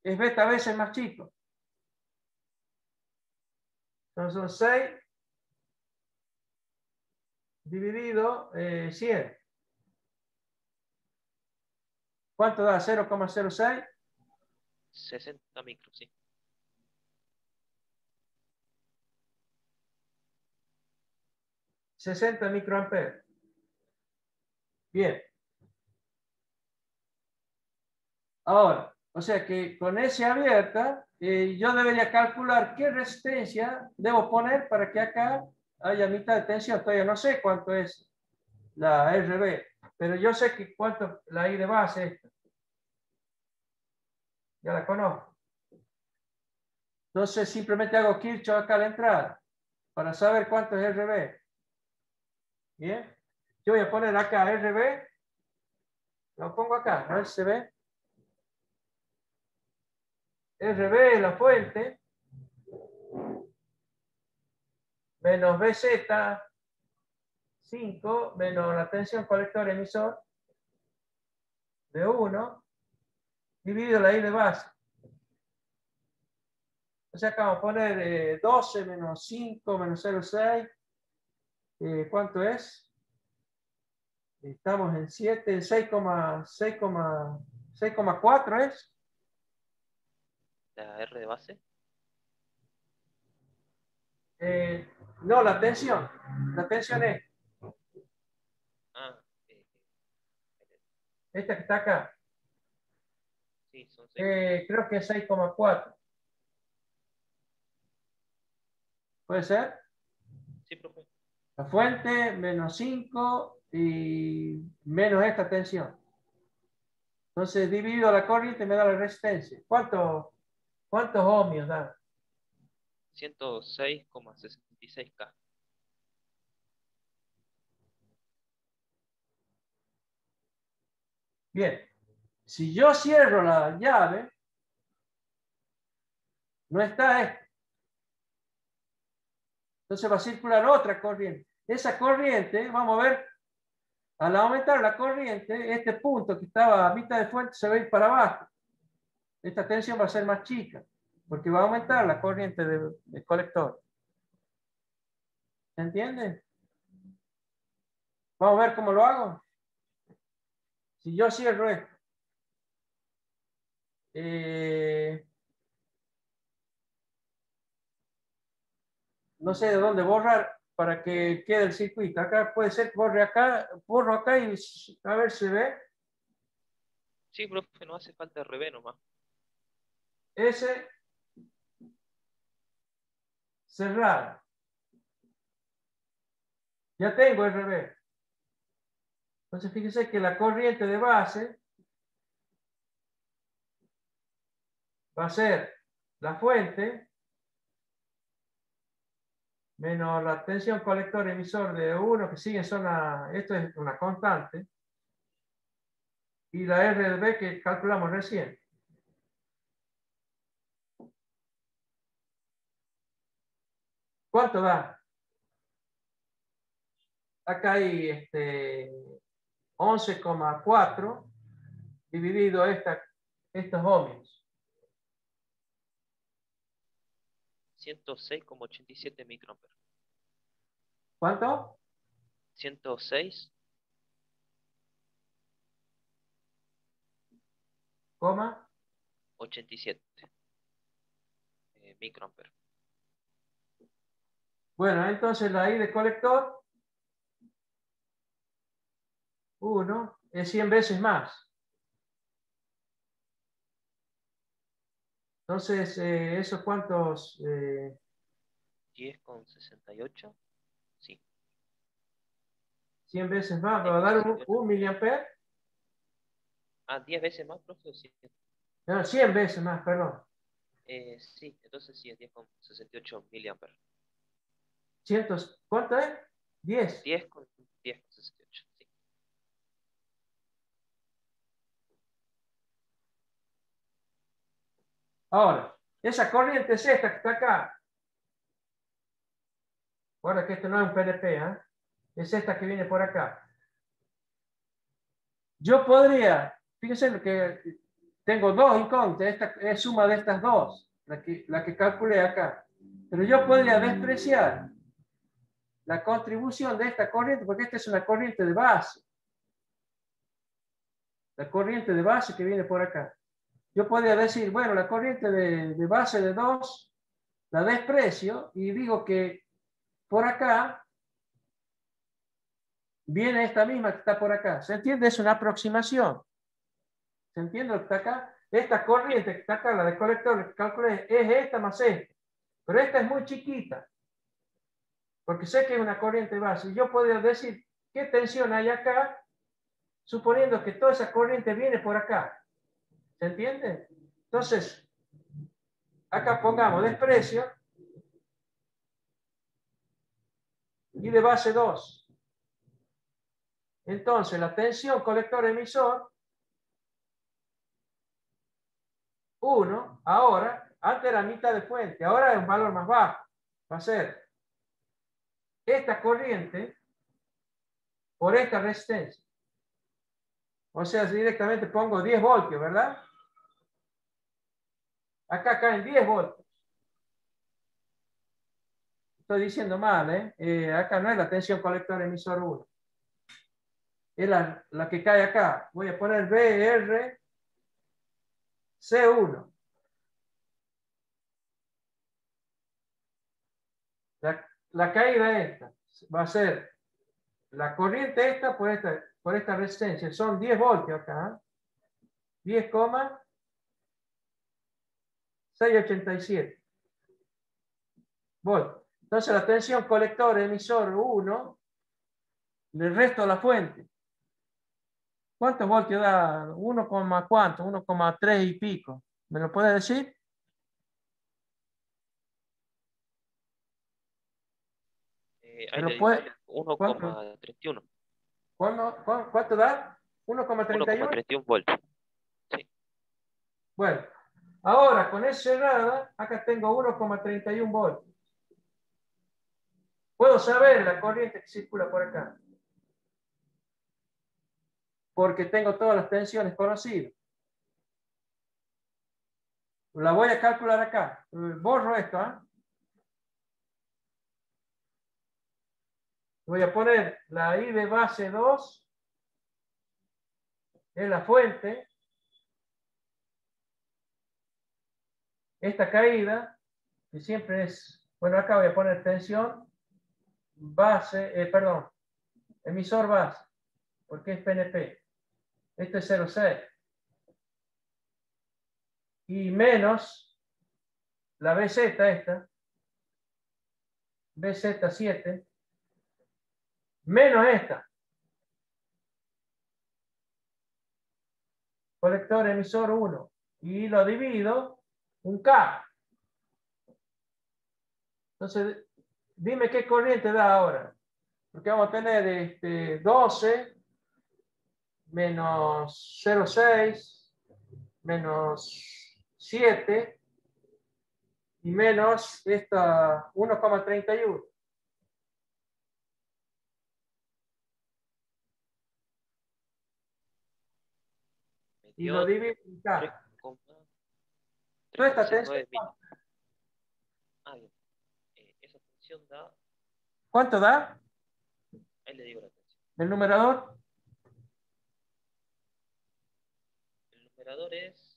S1: Es beta veces más chico. Entonces son 6 dividido 100. ¿Cuánto da? 0,06.
S2: 60 micros, sí.
S1: 60 microamperes. Bien. Ahora, o sea que con S abierta, yo debería calcular qué resistencia debo poner para que acá haya mitad de tensión. Todavía no sé cuánto es la RB, pero yo sé que cuánto la I de base esta. Ya la conozco. Entonces simplemente hago Kirchhoff acá a la entrada para saber cuánto es RB. Bien. Yo voy a poner acá RB. Lo pongo acá, a ver si se ve. RB es la fuente. Menos BZ 5 menos la tensión colector emisor de 1 dividido la I de base. O sea, acá vamos a poner 12 menos 5 menos 0,6. ¿Cuánto es? Estamos en 7, 6,4 es.
S2: La R de base.
S1: No, la tensión. La tensión es.
S2: Ah,
S1: Esta que está acá.
S2: Sí, son 6.
S1: Creo que es 6,4. ¿Puede ser?
S2: Sí, profe.
S1: La fuente menos 5 y menos esta tensión. Entonces dividido la corriente me da la resistencia. ¿Cuántos ohmios da?
S2: 106,66 K.
S1: Bien. Si yo cierro la llave, no está esto. Entonces va a circular otra corriente. Esa corriente, vamos a ver, al aumentar la corriente, este punto que estaba a mitad de fuente se va a ir para abajo. Esta tensión va a ser más chica, porque va a aumentar la corriente del colector. ¿Se entiende? Vamos a ver cómo lo hago. Si yo cierro esto, no sé de dónde borrar para que quede el circuito. Acá puede ser que borro acá y a ver si ve.
S2: Sí, profe, no hace falta RB nomás.
S1: S cerrado. Ya tengo RB. Entonces fíjese que la corriente de base va a ser la fuente menos la tensión colector emisor de 1 que sigue zona, esto es una constante, y la R de B que calculamos recién. ¿Cuánto da? Acá hay 11,4 dividido estos ohmios.
S2: 106,87 microamperes.
S1: ¿Cuánto?
S2: 106,
S1: Coma.
S2: 87 microamperes.
S1: Bueno, entonces la I de colector 1 es 100 veces más. Entonces, ¿esos cuántos?
S2: 10,68. Sí.
S1: 100 veces más, va a dar un miliamper.
S2: 10 veces más, profe, o 100.
S1: No, 100 veces más, perdón.
S2: Sí, entonces sí, es 10,68 miliamperes.
S1: ¿Cuánto es? 10.
S2: 10,68, sí.
S1: Ahora, esa corriente es esta que está acá. Ahora que esto no es un PNP, ¿eh? Es esta que viene por acá. Yo podría, fíjense que tengo dos incógnitas, esta es suma de estas dos, la que calculé acá. Pero yo podría despreciar la contribución de esta corriente, porque esta es una corriente de base. La corriente de base que viene por acá. Yo podría decir, bueno, la corriente de base de 2 la desprecio y digo que por acá viene esta misma que está por acá. ¿Se entiende? Es una aproximación. ¿Se entiende lo que está acá? Esta corriente que está acá, la de colector que calculé, es esta más esta. Pero esta es muy chiquita. Porque sé que es una corriente base. Y yo podría decir qué tensión hay acá, suponiendo que toda esa corriente viene por acá. ¿Se entiende? Entonces, acá pongamos desprecio y de base 2. Entonces, la tensión colector-emisor, 1, ahora, antes era mitad de fuente, ahora es un valor más bajo. Va a ser esta corriente por esta resistencia. O sea, directamente pongo 10 voltios, ¿verdad? Acá caen 10 voltios. Estoy diciendo mal, ¿eh? Acá no es la tensión colector-emisor 1. Es la que cae acá. Voy a poner BRC1. La caída esta va a ser la corriente esta por esta. por esta resistencia. Son 10 voltios acá. 10,687 voltios. Entonces la tensión colector emisor 1, le resto la fuente. ¿Cuántos voltios da? 1, ¿cuánto? 1,3 y pico. ¿Me lo puede decir?
S2: Ahí le
S1: puede...
S2: digo, 1,31.
S1: ¿Cuánto da? 1,31.
S2: 1,31 voltios. Sí.
S1: Bueno, ahora con esa cerrada, acá tengo 1,31 voltios. Puedo saber la corriente que circula por acá, porque tengo todas las tensiones conocidas. La voy a calcular acá. Borro esto, ¿ah? Voy a poner la I de base 2, es la fuente. Esta caída, que siempre es, bueno, acá voy a poner tensión, base, perdón, emisor base, porque es PNP. Este es 0,6. Y menos la BZ esta, BZ7, menos esta. Colector emisor 1. Y lo divido un K. Entonces, dime qué corriente da ahora. Porque vamos a tener 12 menos 0,6 menos 7 y menos esta 1,31. Y lo divido en K. Toda esta tensión.
S2: Ah, bien. Esa tensión da.
S1: ¿Cuánto da?
S2: Ahí le digo la tensión.
S1: ¿El numerador?
S2: El numerador es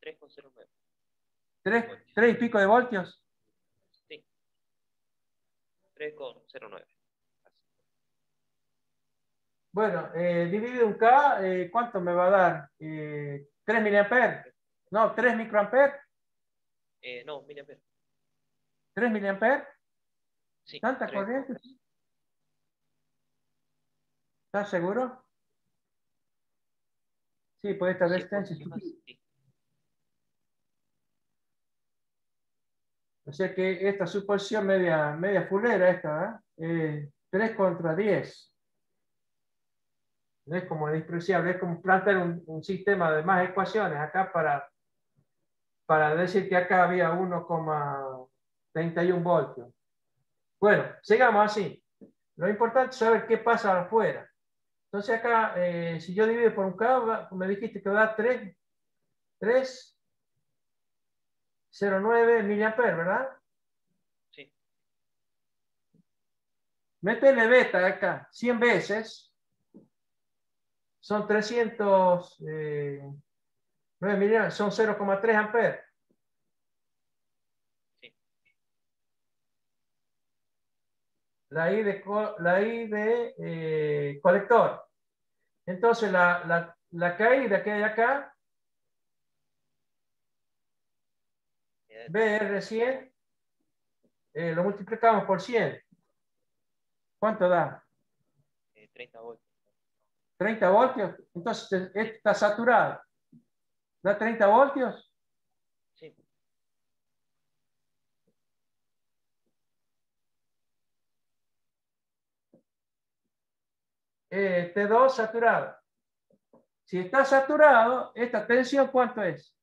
S2: 3,09.
S1: ¿3 y pico de voltios?
S2: Sí. 3,09.
S1: Bueno, dividido en K, ¿cuánto me va a dar? ¿3 miliamperes? No, 3 microamperes.
S2: No, miliamperes.
S1: ¿3 miliamperes?
S2: Sí.
S1: ¿Tanta
S2: 3.
S1: corriente? ¿Estás seguro? Sí, pues esta resistencia es chiquita.
S2: Sí.
S1: O sea que esta suposición media fulera esta, ¿eh? 3 contra 10. No es como despreciable, es como plantear un sistema de más ecuaciones acá para decir que acá había 1,31 voltios. Bueno, sigamos así. Lo importante es saber qué pasa afuera. Entonces acá, si yo divido por un K, me dijiste que va a dar 3,09 miliamperes, ¿verdad?
S2: Sí.
S1: Métele beta acá, 100 veces. Son 309 miliamperes, son 0,3 amperes.
S2: Sí.
S1: La I de colector. Entonces la caída que hay acá, BR100, lo multiplicamos por 100. ¿Cuánto da?
S2: 30 voltios.
S1: 30 voltios. Entonces este está saturado. ¿Da 30 voltios?
S2: Sí.
S1: T2 saturado. Si está saturado, esta tensión, ¿cuánto es?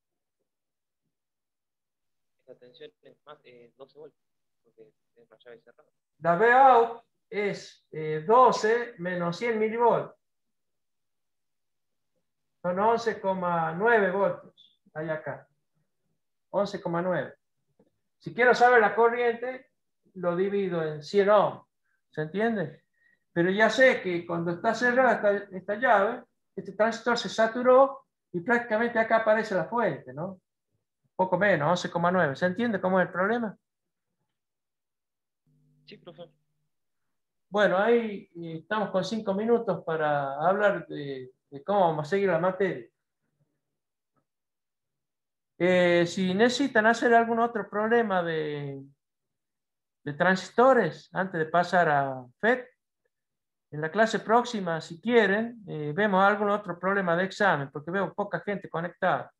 S2: Esta tensión es más 12 voltios, porque es una llave cerrada.
S1: La Vout es 12 menos 100 milivolts. Son 11,9 voltios. Hay acá. 11,9. Si quiero saber la corriente, lo divido en 100 ohms. ¿Se entiende? Pero ya sé que cuando está cerrada esta llave, este transistor se saturó y prácticamente acá aparece la fuente, ¿no? Poco menos, 11,9. ¿Se entiende cómo es el problema?
S2: Sí, profesor.
S1: Bueno, ahí estamos con 5 minutos para hablar de cómo vamos a seguir la materia. Si necesitan hacer algún otro problema de transistores antes de pasar a FET, en la clase próxima, si quieren, vemos algún otro problema de examen, porque veo poca gente conectada.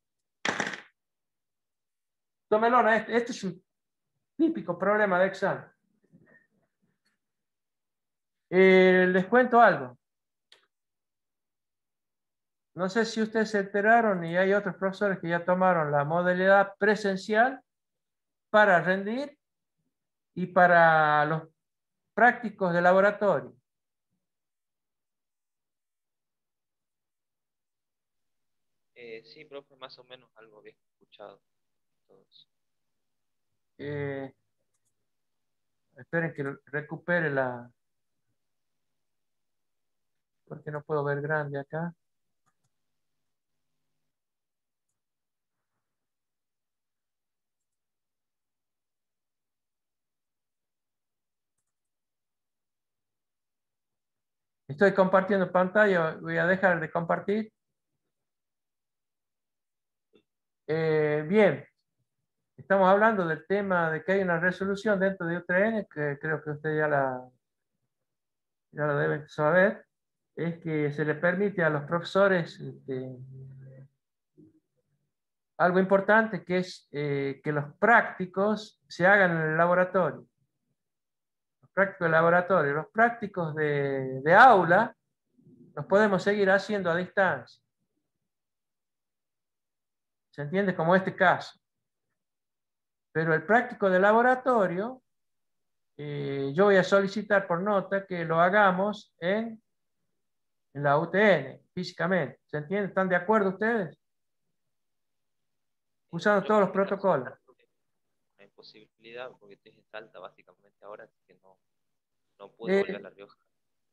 S1: Tómelo, este es un típico problema de examen. Les cuento algo. No sé si ustedes se enteraron y hay otros profesores que ya tomaron la modalidad presencial para rendir y para los prácticos de laboratorio.
S2: Sí, profe, más o menos algo había escuchado. Todos.
S1: Esperen que recupere la... Porque no puedo ver grande acá. Estoy compartiendo pantalla. Voy a dejar de compartir. Bien. Estamos hablando del tema de que hay una resolución dentro de UTN, que creo que usted ya lo deben saber. Es que se le permite a los profesores algo importante, que es que los prácticos se hagan en el laboratorio. Los prácticos de laboratorio, los prácticos de aula, los podemos seguir haciendo a distancia. ¿Se entiende? Como este caso. Pero el práctico de laboratorio, yo voy a solicitar por nota que lo hagamos en la UTN, físicamente. ¿Se entiende? ¿Están de acuerdo ustedes? Usando
S2: Yo
S1: todos los
S2: en mi caso,
S1: protocolos.
S2: no hay posibilidad porque estoy en Salta básicamente ahora, así que no pude volver a
S1: Eh,
S2: La Rioja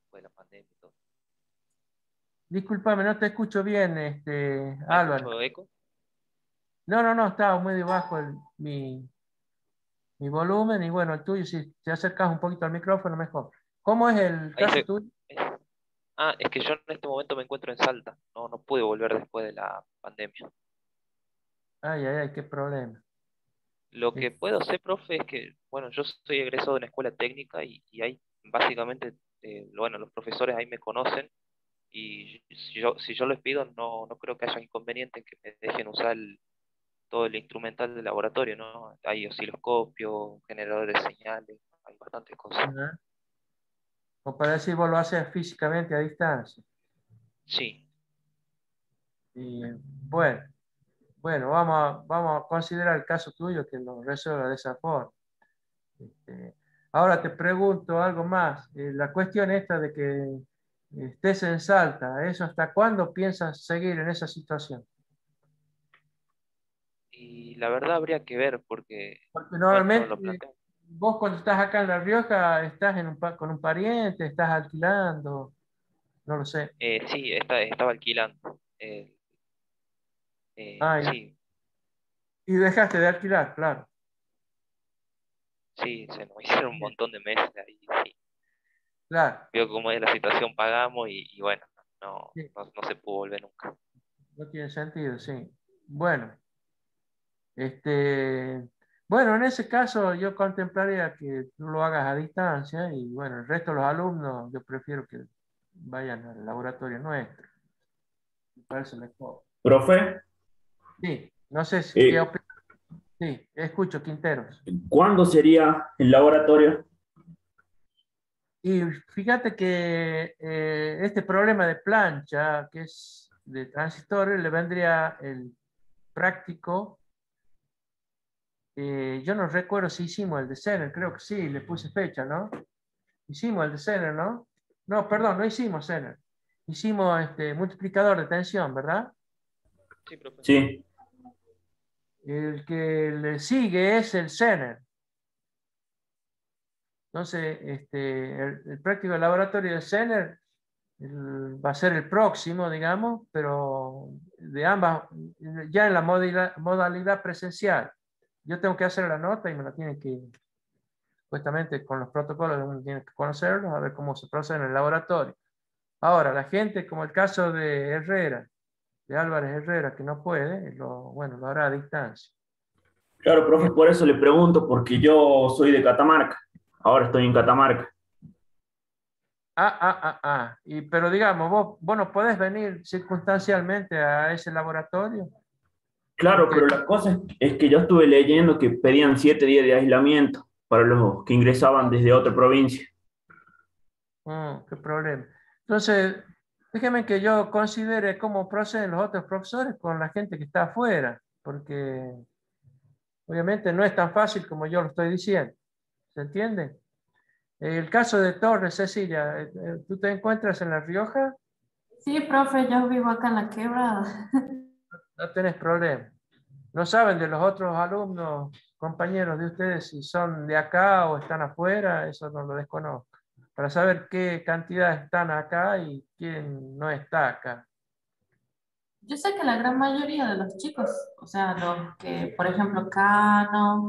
S2: después de la pandemia y todo.
S1: Discúlpame, no te escucho bien,
S2: ¿Me
S1: Álvaro.
S2: escucho eco?
S1: No, estaba muy bajo mi volumen y bueno, el tuyo, si te acercas un poquito al micrófono, mejor. ¿Cómo es el
S2: Ahí
S1: caso
S2: se...
S1: tuyo?
S2: Es que yo en este momento me encuentro en Salta. No pude volver después de la pandemia.
S1: Ay, qué problema.
S2: Lo
S1: Eh,
S2: que puedo hacer, profe, es que, bueno, yo soy egresado de una escuela técnica y ahí básicamente, bueno, los profesores ahí me conocen y si yo les pido, no creo que haya inconveniente en que me dejen usar todo el instrumental del laboratorio, ¿no? Hay osciloscopio, generadores de señales, hay bastantes cosas.
S1: ajá. O para decir, vos lo haces físicamente a distancia.
S2: Sí,
S1: Y bueno, vamos a considerar el caso tuyo que lo resuelva de esa forma. Este, Ahora te pregunto algo más. La cuestión esta de que estés en Salta, ¿eso hasta cuándo piensas seguir en esa situación?
S2: y la verdad habría que ver porque,
S1: Porque
S2: bueno,
S1: normalmente
S2: lo planteo.
S1: vos cuando estás acá en La Rioja estás con un pariente, estás alquilando, no lo sé.
S2: Sí, estaba alquilando.
S1: Ah,
S2: Sí,
S1: y dejaste de alquilar, claro.
S2: sí, se nos hicieron un
S1: Bien,
S2: montón de meses ahí, sí.
S1: claro.
S2: Veo cómo es la situación, pagamos y bueno,
S1: Sí,
S2: no se pudo volver nunca.
S1: no tiene sentido, sí. Bueno, este, bueno, en ese caso yo contemplaría que tú lo hagas a distancia y bueno, el resto de los alumnos yo prefiero que vayan al laboratorio nuestro. Me parece mejor.
S3: Profe,
S1: Sí, no sé qué
S3: eh,
S1: opinas. Sí, escucho, Quinteros.
S3: ¿cuándo sería el laboratorio?
S1: Y fíjate que este problema de plancha, que es de transistores, le vendría el práctico. Yo no recuerdo si hicimos el de Zener, creo que sí, le puse fecha, ¿no? Hicimos el de Zener, ¿no? No, perdón, no hicimos Zener. Hicimos este multiplicador de tensión, ¿verdad?
S2: Sí, profe.
S3: Sí,
S1: El que le sigue es el Zener. Entonces, el práctico de laboratorio de Zener va a ser el próximo, digamos, pero de ambas, ya en la modalidad presencial. Yo tengo que hacer la nota y me la tienen Supuestamente con los protocolos uno tiene que conocerlos, a ver cómo se procede en el laboratorio. Ahora, la gente, como el caso de Herrera, de Álvarez Herrera, que no puede, bueno, lo hará a distancia.
S3: Claro, profe, por eso le pregunto, porque yo soy de Catamarca. Ahora estoy en Catamarca.
S1: Pero digamos, vos no podés venir circunstancialmente a ese laboratorio.
S3: Claro,
S1: Porque,
S3: pero la cosa es que yo estuve leyendo que pedían 7 días de aislamiento para los que ingresaban desde otra provincia.
S1: qué problema. Entonces, déjeme que yo considere cómo proceden los otros profesores con la gente que está afuera, porque obviamente no es tan fácil como yo lo estoy diciendo. ¿Se entiende? El caso de Torres, Cecilia, ¿tú te encuentras en La Rioja?
S5: Sí, profe, yo vivo acá en La Quebrada.
S1: No tenés problema. ¿No saben de los otros alumnos, compañeros de ustedes, si son de acá o están afuera? Eso no lo desconozco. Para saber qué cantidad están acá y quién no está acá.
S5: Yo sé que la gran mayoría de los chicos, o sea, los que, por ejemplo, Cano,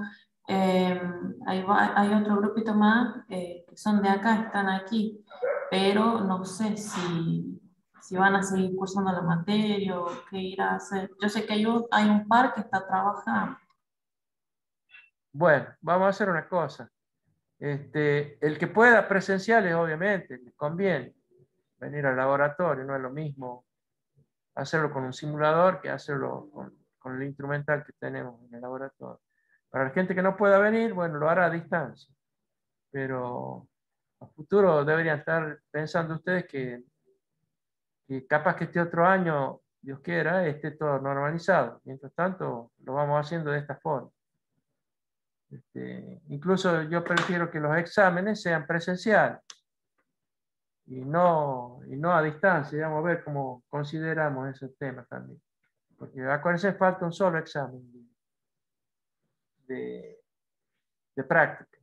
S5: hay otro grupito más que son de acá, están aquí, pero no sé si van a seguir cursando la materia o qué irá a hacer. Yo sé que hay un par que está trabajando.
S1: Bueno, vamos a hacer una cosa. El que pueda presenciales, obviamente, les conviene venir al laboratorio, no es lo mismo hacerlo con un simulador que hacerlo con el instrumental que tenemos en el laboratorio. Para la gente que no pueda venir, bueno, lo hará a distancia. Pero a futuro deberían estar pensando ustedes que capaz que este otro año, Dios quiera, esté todo normalizado. Mientras tanto, lo vamos haciendo de esta forma. Incluso yo prefiero que los exámenes sean presenciales y no a distancia. Vamos a ver cómo consideramos ese tema también. Porque acuérdense, falta un solo examen de, de práctica.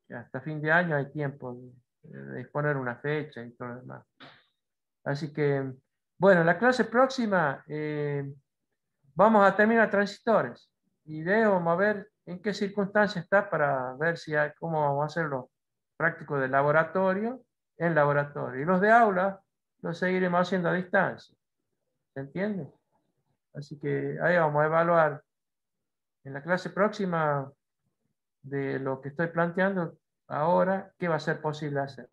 S1: Que hasta fin de año hay tiempo de disponer una fecha y todo lo demás. Así que, bueno, la clase próxima vamos a terminar transistores y vamos a ver en qué circunstancia está para ver si cómo vamos a hacer los prácticos de laboratorio en laboratorio. Y los de aula los seguiremos haciendo a distancia. ¿Se entiende? Así que ahí vamos a evaluar en la clase próxima de lo que estoy planteando ahora, qué va a ser posible hacer.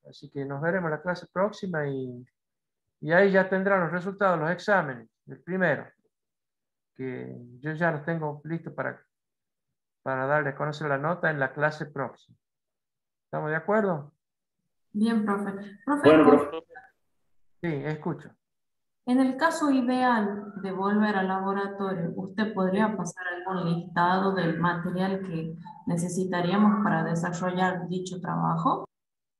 S1: Así que nos veremos en la clase próxima y ahí ya tendrán los resultados de los exámenes, el primero, que yo ya los tengo listos para darle a conocer la nota en la clase próxima. ¿Estamos de acuerdo?
S5: Bien, profe. Profe,
S3: Bueno, profe.
S1: Sí, escucho.
S5: en el caso ideal de volver al laboratorio, ¿usted podría pasar algún listado del material que necesitaríamos para desarrollar dicho trabajo?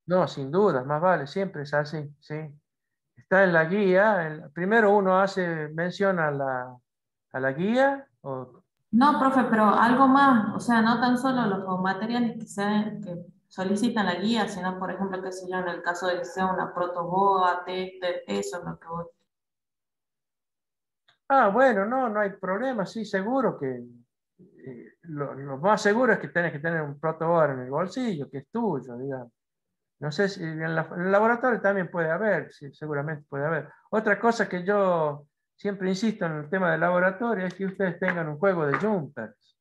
S1: No, sin duda, más vale, siempre es así, sí. Está en la guía, primero uno hace mención a la guía,
S5: No, profe, pero algo más, o sea, no tan solo los materiales que solicitan la guía, sino, por ejemplo, qué sé yo, en el caso de que sea una protoboa, tester, eso es lo que voy.
S1: bueno, no hay problema, sí, seguro que lo más seguro es que tenés que tener un protoboard en el bolsillo, que es tuyo, digamos. No sé si en el laboratorio también puede haber, sí, seguramente puede haber. Otra cosa que yo siempre insisto en el tema del laboratorio es que ustedes tengan un juego de jumpers.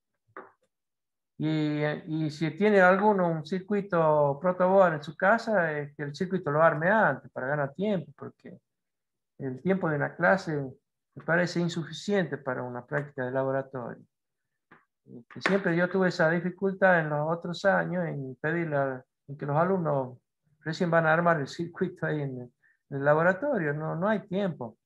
S1: Y si tiene alguno un circuito protoboard en su casa, es que el circuito lo arme antes para ganar tiempo, porque el tiempo de una clase me parece insuficiente para una práctica de laboratorio. Siempre yo tuve esa dificultad en los otros años en pedirle en que los alumnos recién van a armar el circuito ahí en el laboratorio, no hay tiempo.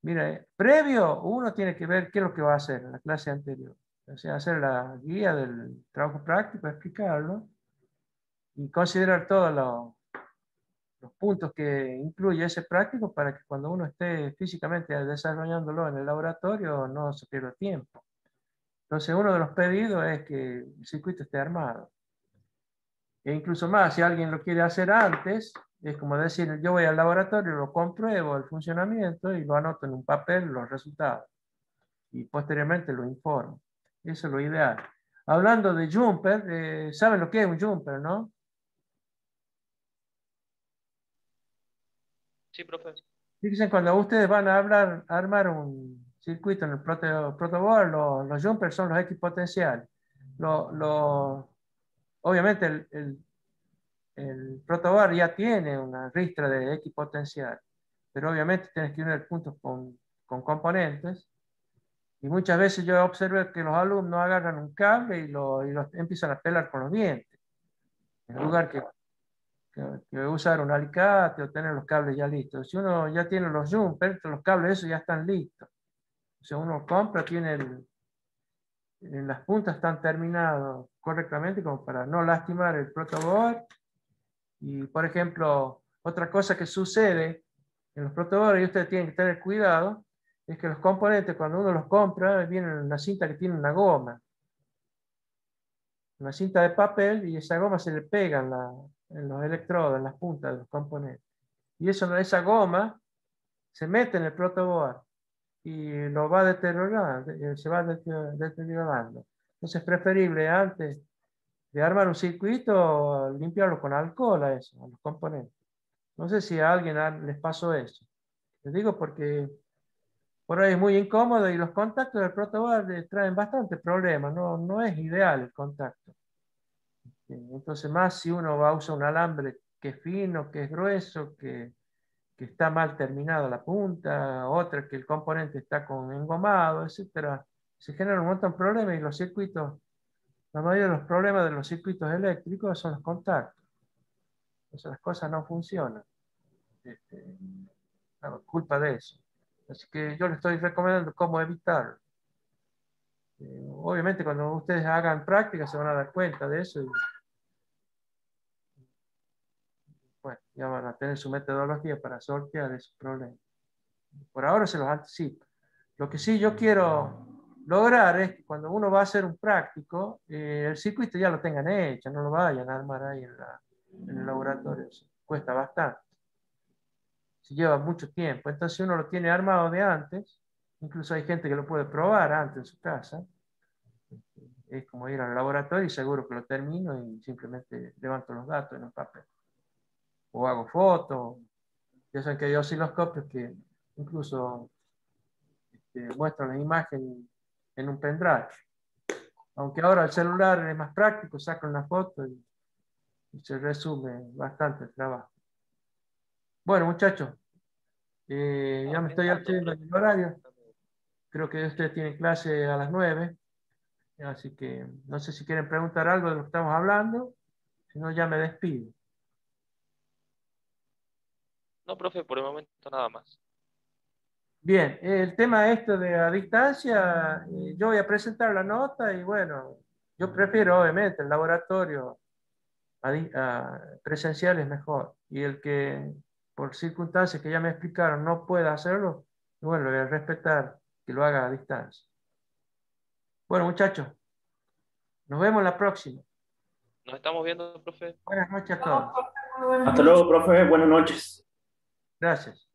S1: Mira, previo uno tiene que ver qué es lo que va a hacer en la clase anterior. O sea, hacer la guía del trabajo práctico, explicarlo y considerar todos los puntos que incluye ese práctico para que cuando uno esté físicamente desarrollándolo en el laboratorio no se pierda tiempo. Entonces, uno de los pedidos es que el circuito esté armado. E incluso más, si alguien lo quiere hacer antes, es como decir, yo voy al laboratorio, lo compruebo el funcionamiento y lo anoto en un papel los resultados. Y posteriormente lo informo. Eso es lo ideal. hablando de jumper, ¿saben lo que es un jumper, no?
S2: Sí, profe.
S1: Fíjense, cuando ustedes van a armar un circuito en el protoboard, los jumpers son los equipotenciales. Obviamente el protoboard ya tiene una ristra de equipotencial, pero obviamente tienes que unir puntos con componentes. Y muchas veces yo observo que los alumnos agarran un cable y lo empiezan a pelar con los dientes, en lugar que usar un alicate o tener los cables ya listos. Si uno ya tiene los jumpers, los cables esos ya están listos. O sea, uno compra, las puntas están terminadas correctamente como para no lastimar el protoboard. Y, por ejemplo, otra cosa que sucede en los protoboards, y ustedes tienen que tener cuidado, es que los componentes, cuando uno los compra, vienen en una cinta que tiene una cinta de papel, y esa goma se le pega en los electrodos, en las puntas de los componentes. Y esa goma se mete en el protoboard y lo va deteriorando, se va deteriorando. Entonces es preferible antes de armar un circuito limpiarlo con alcohol a los componentes. No sé si a alguien les pasó eso. Les digo porque por ahí es muy incómodo y los contactos del protoboard les traen bastante problemas. No es ideal el contacto. Entonces más si uno va a usar un alambre que es fino, que es grueso, que está mal terminada la punta, otra que el componente está con engomado, etcétera. Se generan un montón de problemas y los circuitos, la mayoría de los problemas de los circuitos eléctricos son los contactos. Entonces las cosas no funcionan. Culpa de eso. Así que yo les estoy recomendando cómo evitarlo. Obviamente cuando ustedes hagan práctica se van a dar cuenta de eso y bueno, ya van a tener su metodología para sortear esos problemas. Por ahora se los anticipo. Lo que sí yo quiero lograr es que cuando uno va a hacer un práctico, el circuito ya lo tengan hecho, no lo vayan a armar ahí en el laboratorio. Eso cuesta bastante. Se lleva mucho tiempo. Entonces uno lo tiene armado de antes. Incluso hay gente que lo puede probar antes en su casa. Es como ir al laboratorio y seguro que lo termino y simplemente levanto los datos en un papel. O hago fotos. Ya saben que hay osciloscopios que incluso muestran la imagen en un pendrive. Aunque ahora el celular es más práctico, saca una foto y se resume bastante el trabajo. Bueno, muchachos, ya me estoy haciendo el horario. Creo que ustedes tienen clase a las 9. Así que no sé si quieren preguntar algo de lo que estamos hablando. Si no, ya me despido.
S2: No, profe, por el momento nada más.
S1: Bien, el tema este de a distancia, yo voy a presentar la nota y bueno, yo prefiero obviamente el laboratorio presencial es mejor. Y el que por circunstancias que ya me explicaron no pueda hacerlo, bueno, le voy a respetar que lo haga a distancia. Bueno, muchachos, nos vemos la próxima.
S2: Nos estamos viendo, profe.
S1: Buenas noches a todos.
S3: Hasta luego, profe. Buenas noches.
S1: Gracias.